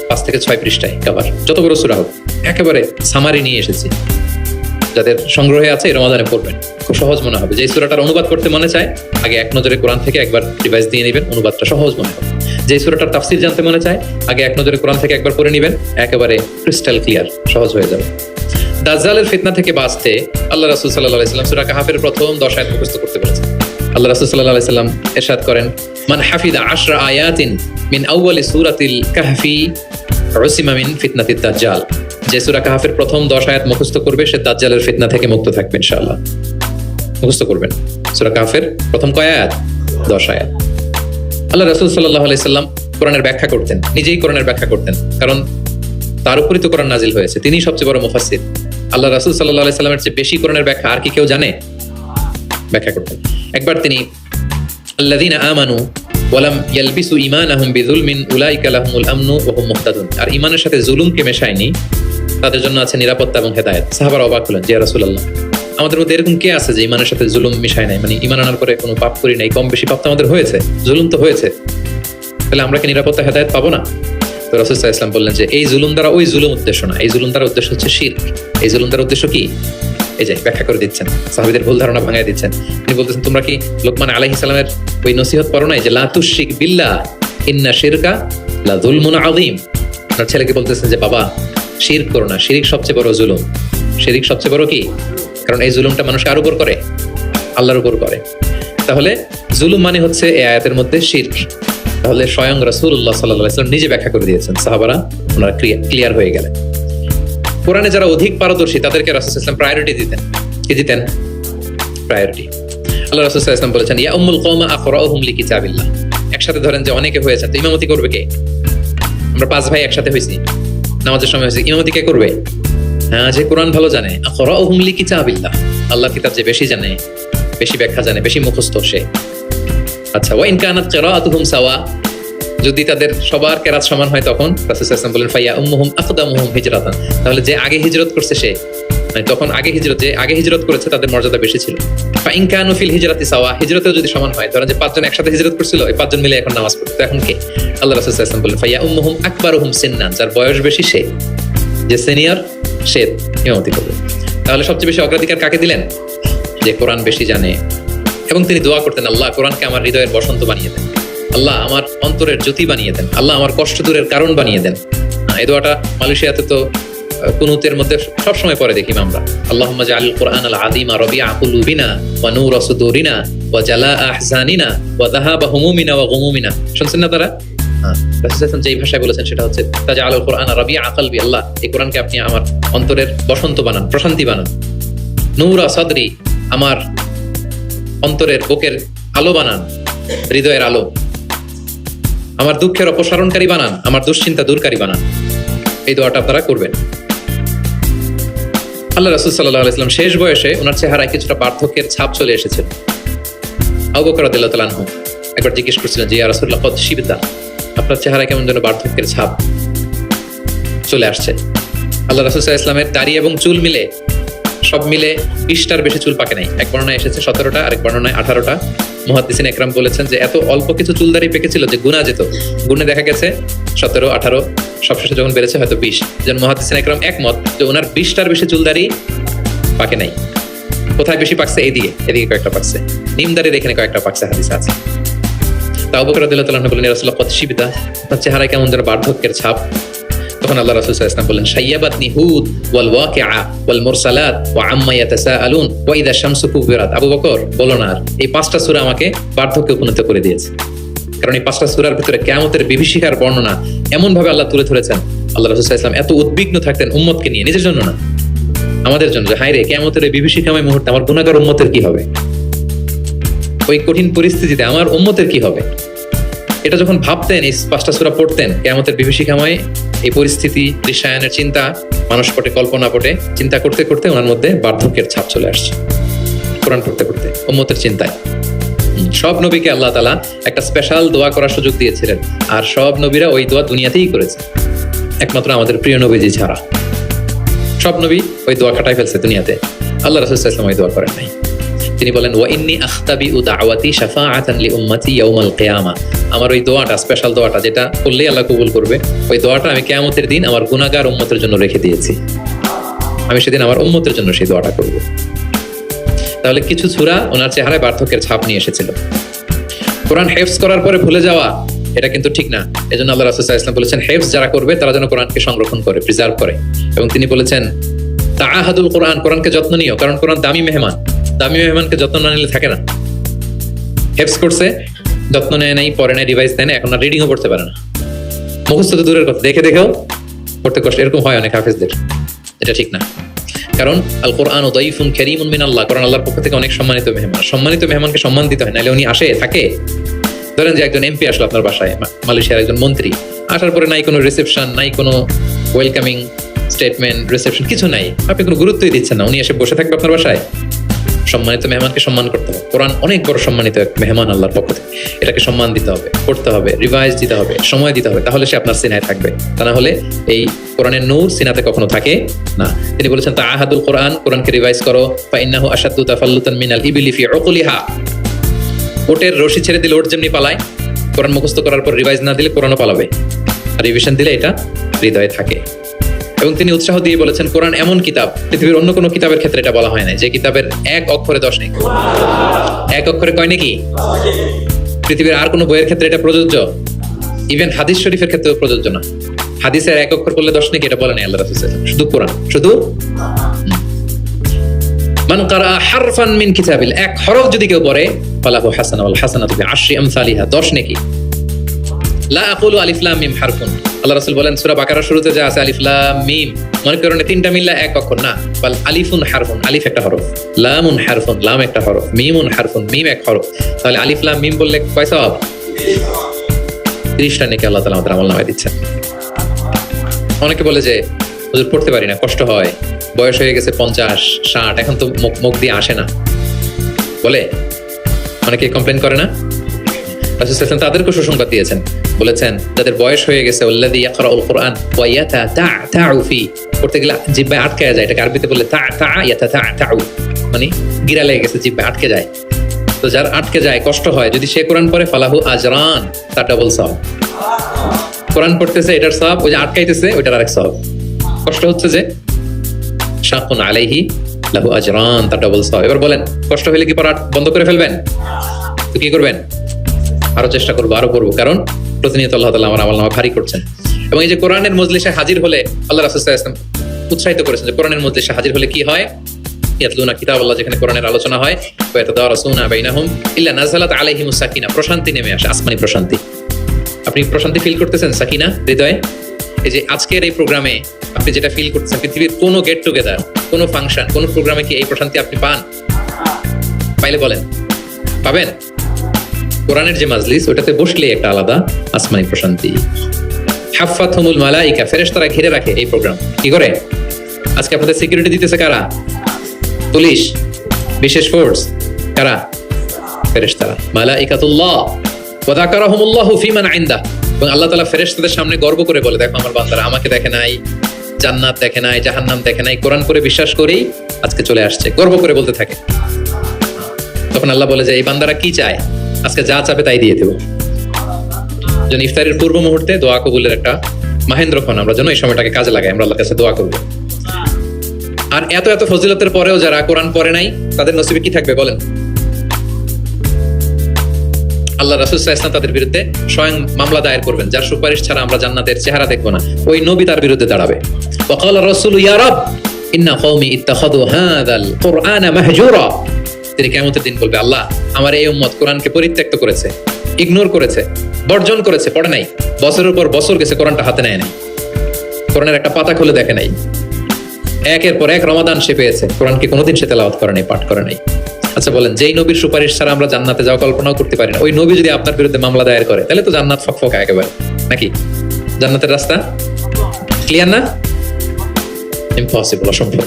5 থেকে 6 পৃষ্ঠায় কভার, যত বড় সূরা হোক একেবারে সামারি নিয়ে এসেছি। যাদের সংগ্রহে আছে এই রমাদানে পড়বেন, খুব সহজ মনে হবে। যে সূরাটার অনুবাদ করতে মনে চায় আগে এক নজরে কোরআন থেকে একবার রিভাইজ দিয়ে নেবেন, অনুবাদটা সহজ মনে হবে। যে সূরাটার তাফসীর জানতে মনে চায় আগে এক নজরে কোরআন থেকে একবার পড়ে নেবেন, একেবারে ক্রিস্টাল ক্লিয়ার, সহজ হয়ে যাবে। দাজ্জালের ফিতনা থেকে বাঁচতে আল্লাহ রাসূল সাল্লাল্লাহু আলাইহি ওয়াসাল্লাম সূরা কাহাফের প্রথম 10 আয়াত মুখস্থ করতে বলেছেন। আল্লাহ রাসূল সাল্লাল্লাহু আলাইহি ওয়াসাল্লাম ইরশাদ করেন, মান হাফিযা 10 আয়াতিন মিন আউয়ালি সূরাতিল কাহফি উসিমা মিন ফিতনাতিদ দাজ্জাল। যে সূরা কাহাফের প্রথম 10 আয়াত মুখস্থ করবে সে দাজ্জালের ফিতনা থেকে মুক্ত থাকবে ইনশাআল্লাহ। মুখস্থ করবেন সূরা কাহাফের প্রথম কয় আয়াত? 10 আয়াত। আল্লাহ রাসূল সাল্লাল্লাহু আলাইহি ওয়াসাল্লাম কোরআনের ব্যাখ্যা করতেন, নিজেই কোরআনের ব্যাখ্যা করতেন, কারণ তার উপরই তো কোরআন নাজিল হয়েছে, তিনিই সবচেয়ে বড় মুফাসসির। আল্লাহ রাসূল সাল্লাল্লাহু আলাইহি ওয়াসাল্লামের চেয়ে বেশি কোরআনের ব্যাখ্যা আর কি কেউ জানে? ব্যাখ্যা করতেন। একবার তিনি আল্লাযীনা আমানু ওয়া লাম ইয়ালবিসু ঈমানাহুম বিযুলমিন উলাইকা লাহুমুল আমনু ওয়া হুম মুহতাদুন। আর ঈমানের সাথে জুলুমকে মেশায়নি, তাদের জন্য আছে নিরাপত্তা এবং হেদায়েত। সাহাবারা অবাক হলেন, ইয়া রাসূলুল্লাহ, আমাদের মধ্যে এরকম কে আছে যে ঈমানের সাথে জুলুম মিশায় নাই, মানে ঈমান আনার পরে কোনো পাপ করি নাই, কম বেশি পাপ তো আমাদের হয়েছে, জুলুম তো হয়েছে, তাহলে আমরা কি নিরাপত্তা হেদায়েত পাবো না? তো রাসূল সাল্লাল্লাহু আলাইহি ওয়াসাল্লাম বললেন যে এই জুলুম দ্বারা ওই জুলুম উদ্দেশ্য না, এই জুলুম দ্বারা উদ্দেশ্য হচ্ছে শিরক। এই জুলুম দ্বারা উদ্দেশ্য কি? এই যে ব্যাখ্যা করে দিচ্ছেন, সাহাবীদের ভুল ধারণা ভাঙায় দিচ্ছেন। তিনি বলতেছেন, তোমরা কি লোকমান আলাইহিস সালামের ওই নসিহত পড়ো নাই যে লা তুশরিক বিল্লাহ ইন্না শিরকা লা যুলমুন আযীম? আপনার ছেলেকে বলতেছেন যে বাবা শিরক করো না, শিরক সবচেয়ে বড় জুলুম। শিরক সবচেয়ে বড় কি? কারণ এই জুলুমটা মানুষ কার উপর করে? আল্লাহর উপর করে। তাহলে জুলুম মানে হচ্ছে এই আয়াতের মধ্যে শিরক। তাহলে স্বয়ং রাসূলুল্লাহ সাল্লাল্লাহু আলাইহি ওয়াসাল্লাম নিজে ব্যাখ্যা করে দিয়েছেন, সাহাবারা ওনারা ক্লিয়ার হয়ে গেলেন। কোরআনে যারা অধিক পারদর্শী তাদেরকে রাসূল সাল্লাল্লাহু আলাইহি ওয়াসাল্লাম প্রায়োরিটি দিতেন। কি দিতেন? প্রায়োরিটি। আল্লাহ রাসূল সাল্লাল্লাহু আলাইহি ওয়াসাল্লাম বলেছেন, ইয়া উম্মুল কওমা আকরাউহুম লিকিতাবিল্লাহ। একসাথে ধরেন যে অনেকে হয়েছে, তো ইমামতি করবে কে? আমরা 5 ভাই একসাথে হয়েছি, নামাজের সময় হয়েছে, ইমামতি কে করবে? হ্যাঁ, যে কোরআন ভালো জানে। আকরাউহুম লিকিতাবিল্লাহ, আল্লাহর কিতাব যে বেশি জানে, বেশি ব্যাখ্যা জানে, বেশি মুখস্থ সে। আচ্ছা, ওয়া ইন কানাত কিরাআতুহুম সাওয়া, যদি তাদের সবার কেরাত সমান হয় তখন রাসূল সাল্লাল্লাহু আলাইহি ওয়াসাল্লাম বলেন ফাইয়া উম্মুহুম আকদামুহুম হিজরাতান। তাহলে যে আগে হিজরত করছে সে, মানে তখন যে আগে হিজরত করেছে তাদের মর্যাদা বেশি ছিল। ফা ইন কানু ফিল হিজরাতি সাওয়া, হিজরতেও যদি সমান হয়, ধরেন যে 5 জন একসাথে হিজরত করছিল, এই 5 জন মিলে এখন নামাজ পড়তো, এখন কে? আল্লাহ রাসূল সাল্লাল্লাহু আলাইহি ওয়াসাল্লাম বলেন ফাইয়া উম্মুহুম আকবারুহুম সিন্নান, যার বয়স বেশি সে, যে সিনিয়র সে ইমামতি করবে। তাহলে সবচেয়ে বেশি অগ্রাধিকার কাকে দিলেন? যে কোরআন বেশি জানে। এবং তিনি দোয়া করতেন, আল্লাহ কোরআনকে আমার হৃদয়ের বসন্ত বানিয়ে দেন, আল্লাহ আমার অন্তরের জ্যোতি বানিয়ে দেন, আল্লাহ আমার কষ্ট দূরের কারণ বানিয়ে দেন। এই দোয়াটা মালয়েশিয়াতে তো কুনুতের মধ্যে সবসময় পরে দেখি আমরা, আল্লাহুম্মা জাআলিল কুরআনাল আযীমা রাবিআ কুলুবিনা ওয়া নূরা সুদুরিনা ওয়া জালাআ আহজানিনা ওয়া যাহাবা হুমুমিনা ওয়া গুমুমিনা। শুনছেন না তারা? রাসূল যেই ভাষায় বলেছেন সেটা হচ্ছে তাজআলুল কুরআনা রাবিআ কলবি, আল্লাহ এই কোরআনকে আপনি আমার অন্তরের বসন্ত বানান, প্রশান্তি বানান। নূরা সাদরি, আমার অন্তরের বুকের আলো বানান, হৃদয়ের আলো। আমার দুঃখের অপসারণকারী বানান, আমার দুশ্চিন্তা দূরকারী বানান। এই দোয়াটা আপনারা করবেন। আল্লাহ রাসূল সাল্লাল্লাহু আলাইহি ওয়াসাল্লাম শেষ বয়সে ওনার চেহারায় কিছুটা বার্ধক্যের ছাপ চলে এসেছে। আবু বকর রাদিয়াল্লাহু তাআলা আনহু একবার জিজ্ঞেস করছিলেন যে ইয়া রাসূলুল্লাহ কদ শিবতা, আপনার চেহারায় কেমন যেন বার্ধক্যের ছাপ চলে আসছে। আল্লাহ রাসূল সাল্লাল্লাহু আলাইহি ওয়াসাল্লামের দাড়ি এবং চুল মিলে সব মিলে 20টার বেশি চুল পাকে নাই। এক বর্ণনায় এসেছে 17টা, আরেক বর্ণনায় 18টা। মুহাদ্দিসিন একরাম বলেছেন যে এত অল্প কিছু চুল দাড়ি পেকেছিল যে গুণা যেত, গুণে দেখা গেছে 17, 18, সবশেষে যখন বেড়েছে হয়তো 20। যেন মুহাদ্দিসিন একরাম একমত যে ওনার 20টার বেশি চুল দাড়ি পাকে নাই। কোথায় বেশি পাকছে? এদিকে কয়েকটা পাকছে, নিম দাড়ির এখানে কয়েকটা পাকছে, হাদিসে আছে। তা আবু বকর রাদিয়াল্লাহু তাআলা বলেন, ইয়া রাসূলুল্লাহ কদ শিবতা, আপনার চেহারায় কেমন যেন বার্ধক্যের ছাপ। তখন আল্লাহ রাসূল সাল্লাল্লাহু আলাইহি ওয়াসাল্লাম বলেন, শাইয়াবাতনি হুদ ওয়াল ওয়াকিআ ওয়াল মুরসালাত ওয়া আম্মা ইয়াতাসাআলুন ওয়া ইযা শামসু কুবিরাত। আবু বকর বলো না আর, এই 5টা সূরা আমাকে বার্ধক্যে উপনীত করে দিয়েছে। কারণ এই 5টা সূরার ভিতরে কিয়ামতের বিভীষিকার বর্ণনা এমন ভাবে আল্লাহ তুলে ধরেছেন। আল্লাহ রাসূল সাল্লাল্লাহু আলাইহি ওয়াসাল্লাম এত উদ্বিগ্ন থাকতেন উম্মতকে নিয়ে, নিজের জন্য না, আমাদের জন্য, যে হায় রে কিয়ামতের এই বিভীষিকাময় মুহূর্তে আমার গুনাহগার উম্মতের কি হবে, ওই কঠিন পরিস্থিতিতে আমার উম্মতের কি হবে। এটা যখন ভাবতেন, এই 5টা সূরা পড়তেন, কিয়ামতের বিভীষিকাময় এই পরিস্থিতি, দৃশ্যায়নের চিন্তা, মানুষ পটে কল্পনা পটে চিন্তা করতে করতে ওনার মধ্যে বার্ধক্যের ছাপ চলে আসছে। কোরআন পড়তে পড়তে উম্মতের চিন্তায়। সব নবীকে আল্লাহ তাআলা একটা স্পেশাল দোয়া করার সুযোগ দিয়েছিলেন, আর সব নবীরা ওই দোয়া দুনিয়াতেই করেছে, একমাত্র আমাদের প্রিয় নবীজি ছাড়া। সব নবী ওই দোয়া কাটাই ফেলছে দুনিয়াতে, আল্লাহ রাসূল সাল্লাল্লাহু আলাইহি ওয়াসাল্লাম ওই দোয়া করেন নাই। তিনি বলেন, ওয়া ইন্নী আখতাবিউ দাওয়াতি শাফাআতান লিউম্মতি ইয়াউমাল কিয়ামা, আমার ওই দোয়াটা, স্পেশাল দোয়াটা যেটা করলেই আল্লাহ কবুল করবে, ওই দোয়াটা আমি কিয়ামতের দিন আমার গুনাহগার উম্মতের জন্য রেখে দিয়েছি। আমি সেদিন আমার উম্মতের জন্য সেই দোয়াটা করব। তাহলে কিছু সূরা ওনার চেহারায় বার্ধক্যের ছাপ নিয়ে এসেছিল। কোরআন হেফজ করার পরে ভুলে যাওয়া, এটা কিন্তু ঠিক না। এজন্য আল্লাহ রাসূল সাল্লাল্লাহু আলাইহি ওয়াসাল্লাম বলেছেন, হেফজ যারা করবে তারা যেন কোরআনকে সংরক্ষণ করে, প্রিজার্ভ করে। এবং তিনি বলেছেন, তাআহাদুল কোরআন, কোরআনকে যত্ন নিও, কারণ কোরআন দামি মেহমান, দামি মেহমানকে যত্ন না নিলে থাকে না। হেফজ করছে, যত্ন নেয় নাই, পরে নাই, রিভাইজ দেয় না, এখন আর রিডিংও পড়তে পারে না। মুখস্থ তো দূরের কথা, দেখে দেখেও পড়তে কষ্ট, এরকম হয় অনেক হাফেজদের। এটা ঠিক না, কারণ আল কোরআন দাইফুন কারীমুন মিনাল্লাহ, কোরআন আল্লাহর পক্ষ থেকে অনেক সম্মানিত মেহমান। সম্মানিত মেহমানকে সম্মান দিতে হয়, নাহলে উনি আসে থাকে। ধরেন যে একজন এমপি আসলো আপনার বাসায়, মালয়েশিয়ার একজন মন্ত্রী, আসার পরে নাই কোনো রিসেপশন, নাই কোনো ওয়েলকামিং স্টেটমেন্ট, রিসেপশন কিছু নাই, আপনি কোনো গুরুত্বই দিচ্ছেন না, উনি এসে বসে থাকবে আপনার বাসায়। সম্মানিত মেহমানকে সম্মান করতে হবে। কোরআন অনেক বড় সম্মানিত এক মেহমান আল্লাহর পক্ষ থেকে, এটাকে সম্মান দিতে হবে, পড়তে হবে, রিভাইজ দিতে হবে, সময় দিতে হবে, তাহলে সে আপনার সিনায় থাকবে। তা না হলে এই কোরআনের নূর সিনাতে কখনো থাকে না। তিনি বলেছেন, তাআহাদুল কোরআন, কোরআনকে রিভাইজ করো, ফাইন্নাহু আশাদ্দু তাফাল্লুতান মিনাল ইবিলি ফি উকুলিহা, ওটের রশি ছেড়ে দিলে ওট যেমনি পালায়, কোরআন মুখস্থ করার পর রিভাইজ না দিলে কোরআনও পালাবে, আর রিভিশন দিলে এটা হৃদয়ে থাকে। এবং তিনি উৎসাহ দিয়ে বলেছেন, কোরআন এমন কিতাব, পৃথিবীর অন্য কোনো কিতাবের ক্ষেত্রে এটা বলা হয় না, যে কিতাবের এক অক্ষরে 10 নেই, এক অক্ষরে কয় নাকি। পৃথিবীর আর কোনো বইয়ের ক্ষেত্রে এটা প্রযোজ্য, ইভেন হাদিস শরীফের ক্ষেত্রেও প্রযোজ্য না। হাদিসের এক অক্ষর করলে 10 নাকি এটা বলে নাই আল্লাহ রাসূল সাল্লাল্লাহু আলাইহি ওয়াসাল্লাম, শুধু কোরআন, শুধু মান ক্বারা হারফান মিন কিতাবিল, এক হরফ যদি কেউ পড়ে, ফালাহু হাসানা ওয়াল হাসানাতু বিআশরি আমসালিহা, 10 নেকি। লা আকুলু আলিফ লাম মিম হারফুন, আল্লাহ রাসূল বলেন সূরা বাকারার শুরুতে যা আছে আলিফ লাম মিম, মনে করেন তিনটা মিললে এক অক্ষর না, বাল আলিফুন হারফুন, আলিফ একটা হরফ, লামুন হারফুন, লাম একটা হরফ, মিমুন হারফুন, মিম এক হরফ, তাহলে আলিফ লাম মিম বললে কয় সওয়াব? 30টা নেকি আল্লাহ তাআলা আমাদের আমলনামায় দিচ্ছেন। অনেকে বলে যে হুজুর পড়তে পারি না, কষ্ট হয়, বয়স হয়ে গেছে 50-60, এখন তো মুখ দিয়ে আসে না, বলে অনেকে কমপ্লেন করে না। রাসূল সাল্লাল্লাহু আলাইহি ওয়াসাল্লাম তাদেরকে সুসংবাদ দিয়েছেন, বলেছেন যাদের বয়স হয়ে গেছে ওয়াল্লাযী ইয়াকরাউল কুরআন ওয়া ইয়াতাতাউ ফি, পড়তে গেলে জিহ্বায় আটকে যায়, এটাকে আরবিতে বলে ইয়াতাতাউ, মানে গিরা লেগে গেছে, জিহ্বায় আটকে যায়। তো যার আটকে যায়, কষ্ট হয়, যদি সে কোরআন পড়ে ফালাহু আজরান, তার ডাবল সওয়াব। কোরআন পড়তেছে এটার সওয়াব, ওই যে আটকাইতেছে ওইটার আরেক সওয়াব। কষ্ট হচ্ছে যে শাকুন আলাইহি লাহু আজরান, তার ডাবল সওয়াব। এবার বলেন কষ্ট হলে কি পড়া বন্ধ করে ফেলবেন? তো কি করবেন? আরো চেষ্টা করবো, আরো পড়বো, কারণ প্রতিনিয়ত আল্লাহ তাআলা আমার আমলনামা ভারী করছেন। এবং এই যে কোরআনের মজলিসে হাজির হলে আল্লাহ রাসূল সাল্লাল্লাহু আলাইহি ওয়াসাল্লাম উৎসাহিত করেছেন যে কোরআনের মজলিসে হাজির হলে কি হয়? ইয়াতলুনা কিতাবাল্লাহ, যেখানে কোরআনের আলোচনা হয়, ওয়া ইয়াতাদারাসুনা বাইনাহুম ইল্লা নাযালাত আলাইহিমুস সাকিনা, প্রশান্তি নেমে আসে, আসমানি প্রশান্তি। আপনি প্রশান্তি ফিল করতেছেন? সাকিনা হৃদয়ে? এই যে আজকের এই প্রোগ্রামে আপনি যেটা ফিল করতেছেন, পৃথিবীর কোনো গেট টুগেদার, কোনো ফাংশন, কোনো প্রোগ্রামে কি এই প্রশান্তি আপনি পান? পাইলে বলেন পাবেন? কোরআনের যে মাজলিস, ওটাতে বসলে একটা আলাদা আসমানি প্রশান্তি। হাফাতহুমুল মালাইকা, ফেরেশতারা ঘিরে রাখে এই প্রোগ্রাম। কি করে? আজকে আপনাদের সিকিউরিটি দিতেছে কারা? পুলিশ, বিশেষ ফোর্স, কারা? ফেরেশতারা। মালাইকাতুল্লাহ ওয়া যাকারাহুমুল্লাহু ফিমান ইনদা, এবং আল্লাহ তাআলা ফেরেশতাদের সামনে গর্ব করে বলে, দেখো আমার বান্দারা আমাকে দেখে নাই, জান্নাত দেখে নাই, জাহান্নাম দেখে নাই, কোরআন করে বিশ্বাস করেই আজকে চলে আসছে, গর্ব করে বলতে থাকে। তখন আল্লাহ বলে যে এই বান্দারা কি চায়, আজকে যা চাবে তাই দিয়ে দেব। যেন ইফতারের পূর্ব মুহূর্তে দোয়া কবুলের একটা মাহেন্দ্রক্ষণ, আমরা যেন এই সময়টাকে কাজে লাগাই, আমরা আল্লাহর কাছে দোয়া করব। আর এত এত ফজিলতের পরেও যারা কোরআন পড়ে নাই, তাদের নসিবে কি থাকবে বলেন? আল্লাহ রাসূল সাল্লাল্লাহু আলাইহি ওয়াসাল্লাম তাদের বিরুদ্ধে স্বয়ং মামলা দায়ের করবেন, যার সুপারিশ ছাড়া আমরা জান্নাতের চেহারা দেখব না। ওই নবী তার বিরুদ্ধে দাঁড়াবে। ওয়াকাল রাসূলু ইয়া রাব ইন্না কওমি ইত্তাখাযু হাযাল কুরআনা মাহজুরা, তিনি কিয়ামতের দিন বলবে, আল্লাহ আমার এই উম্মত কোরআনকে পরিত্যক্ত করেছে, ইগনোর করেছে, বর্জন করেছে, পড়ে নাই, বছরের পর বছর গেছে, কোরআনটা হাতে নেয় নাই, কোরআনের একটা পাতা খুলে দেখে নাই, একের পর এক রমাদান সে পেয়েছে, কোরআনকে কোনোদিন সে তেলাওয়াত করে নাই, পাঠ করে নাই। আচ্ছা বলেন, যেই নবীর সুপারিশ ছাড়া আমরা জান্নাতে যাওয়া কল্পনাও করতে পারি না, ওই নবী যদি আপনার বিরুদ্ধে মামলা দায়ের করে, তাহলে তো জান্নাত ফকফকা একেবারে, নাকি? জান্নাতের রাস্তা ক্লিয়ার না? ইম্পসিবল, অসম্ভব।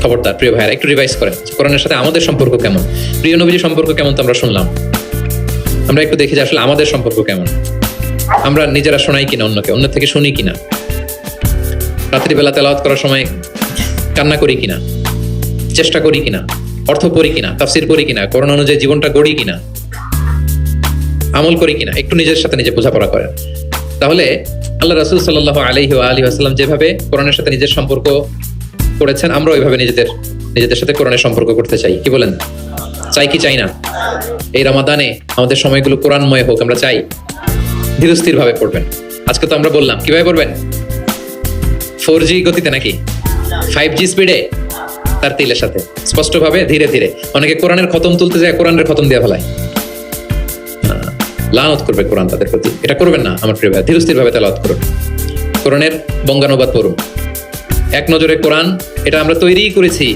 খবরদার প্রিয় ভাইরা, একটু রিভাইজ করেন কোরআনের সাথে আমাদের সম্পর্ক কেমন, প্রিয় নবীজির সম্পর্ক কেমন তো আমরা শুনলাম, আমরা একটু দেখি যে আসলে আমাদের সম্পর্ক কেমন। আমরা নিজেরা শোনাই কিনা অন্যকে, অন্য থেকে শুনি কিনা, রাত্রিবেলা তেলাওয়াত করার সময় কান্না করি কিনা, চেষ্টা করি কিনা, অর্থ পড়ি কিনা, তাফসির করি কিনা, কোরআন অনুযায়ী জীবনটা গড়ি কিনা, আমল করি কিনা, একটু নিজের সাথে নিজে বোঝাপড়া করেন। তাহলে আল্লাহ রাসূল সাল্লাল্লাহু আলাইহি ওয়া আলিহি ওয়াসাল্লাম যেভাবে কোরআনের সাথে নিজের সম্পর্ক করেছেন, আমরা ওইভাবে নিজেদের সাথে কোরআনের সম্পর্ক করতে চাই। কি বলেন? চাই কি চাই না? এই রমাদানে আমাদের সময়গুলো কোরআনময় হোক, আমরা চাই। ধীরস্থির ভাবে পড়বেন। আজকে তো আমরা বললাম কিভাবে পড়বেন, 4G গতিতে নাকি 5G স্পিডে, তার তিলের সাথে স্পষ্ট ভাবে ধীরে ধীরে। অনেকে কোরআনের খতম তুলতে যায়, কোরআনের খতম দিয়ে ফেলায়, লানত করবে কোরআন তাদের প্রতি। এটা করবেন না আমার প্রিয় ভাই, ধীরস্থির ভাবে তেলাওয়াত করুন, কোরআনের বঙ্গানুবাদ পড়ুন। এক নজরে কোরআন, এটা আমরা তৈরি করেছি,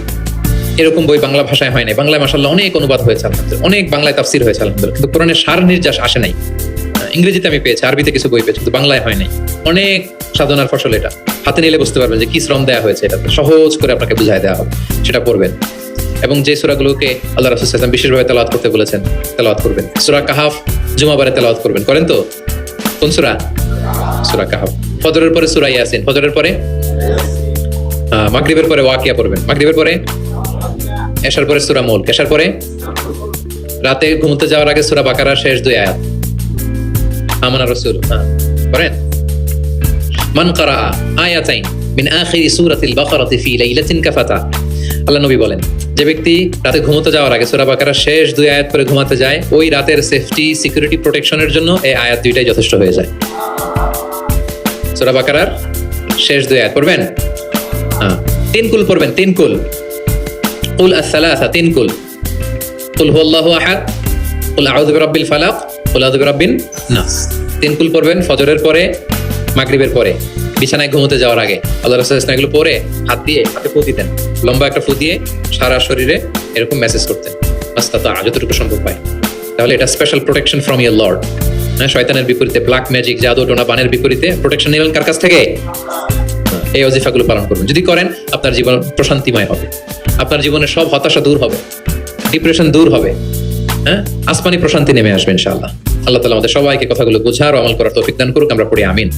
এরকম বই বাংলা ভাষায় হয় নাই। বাংলায় মাশাআল্লাহ অনেক অনুবাদ হয়েছে, আলহামদুলিল্লাহ, অনেক বাংলায় তাফসীর হয়েছে আলহামদুলিল্লাহ, কিন্তু কোরআনের সার নির্যাস আসে নাই। ইংরেজিতে আমি পেয়েছি, আরবিতে কিছু বই পেয়েছি, কিন্তু বাংলায় হয় নাই। অনেক সাধনার ফসল এটা, হাতে নিলে বুঝতে পারবেন যে কি শ্রম দেওয়া হয়েছে, এটা সহজ করে আপনাকে বুঝায় দেওয়া হবে, সেটা পড়বেন। এবং যে সূরাগুলোকে আল্লাহ রাসূল সাল্লাল্লাহু আলাইহি ওয়াসাল্লাম বিশেষভাবে তেলাওয়াত করতে বলেছেন, তেলাওয়াত করবেন। সূরা কাহাফ জুমাবারে তেলাওয়াত করবেন, করেন তো? কোন সূরা? সূরা কাহাফ। ফজরের পরে সূরা ইয়াসিন, ফজরের পরে মাগরিবের পরে ওয়াকিয়া পড়বেন, মাগরিবের পরে এশার পরে সূরা মুলক, এশার পরে রাতে ঘুমোতে যাওয়ার আগে সূরা বাকারার শেষ 2 আয়াত আমানা রাসূল করেন। মান ক্বারা আয়াতাইন মিন আখিরি সূরাতিল বাকারাতি ফি লাইলাতিন কাফাতা, আল্লাহ নবী বলেন, যে ব্যক্তি রাতে ঘুমোতে যাওয়ার আগে সূরা বাকারার শেষ 2 আয়াত পরে ঘুমাতে যায়, ওই রাতের সেফটি, সিকিউরিটি, প্রোটেকশনের জন্য এই আয়াত 2টাই যথেষ্ট হয়ে যায়। সূরা বাকারার শেষ 2 আয়াত পড়বেন, 3 কুল পড়বেন, 3 কুল। কুল আস-সালাসা, 3 কুল। কুল হুয়াল্লাহু আহাদ, কুল আউযু বিরাব্বিল ফালাক, কুল আউযু বিরাব্বিন নাস। 3 কুল পড়বেন ফজরের পরে, মাগরিবের পরে, বিছানায় ঘুমোতে যাওয়ার আগে। আল্লাহ রাসূল সাল্লাল্লাহু আলাইহি ওয়াসাল্লাম এগুলো পরে হাতে ফু দিতেন, লম্বা একটা ফু দিয়ে সারা শরীরে এরকম মেসেজ করতেন, মাস্তাতা, যতটুকু সম্ভব হয়। তাহলে এটা special protection from year Lord. হ্যাঁ, শয়তানের বিপরীতে, ব্ল্যাক ম্যাজিক, জাদু টোনা বানের বিপরীতে প্রোটেকশন নিলেন কার কাছ থেকে? এই ওজিফাগুলো পালন করবেন। যদি করেন আপনার জীবন প্রশান্তিময় হবে, আপনার জীবনের সব হতাশা দূর হবে, ডিপ্রেশন দূর হবে। হ্যাঁ, আসমানি প্রশান্তি নেমে আসবে ইনশাআল্লাহ। আল্লাহ তাআলা আমাদের সবাইকে কথাগুলো বোঝার ও আমল করার তৌফিক দান করুক। আমরা পড়ি আমিন।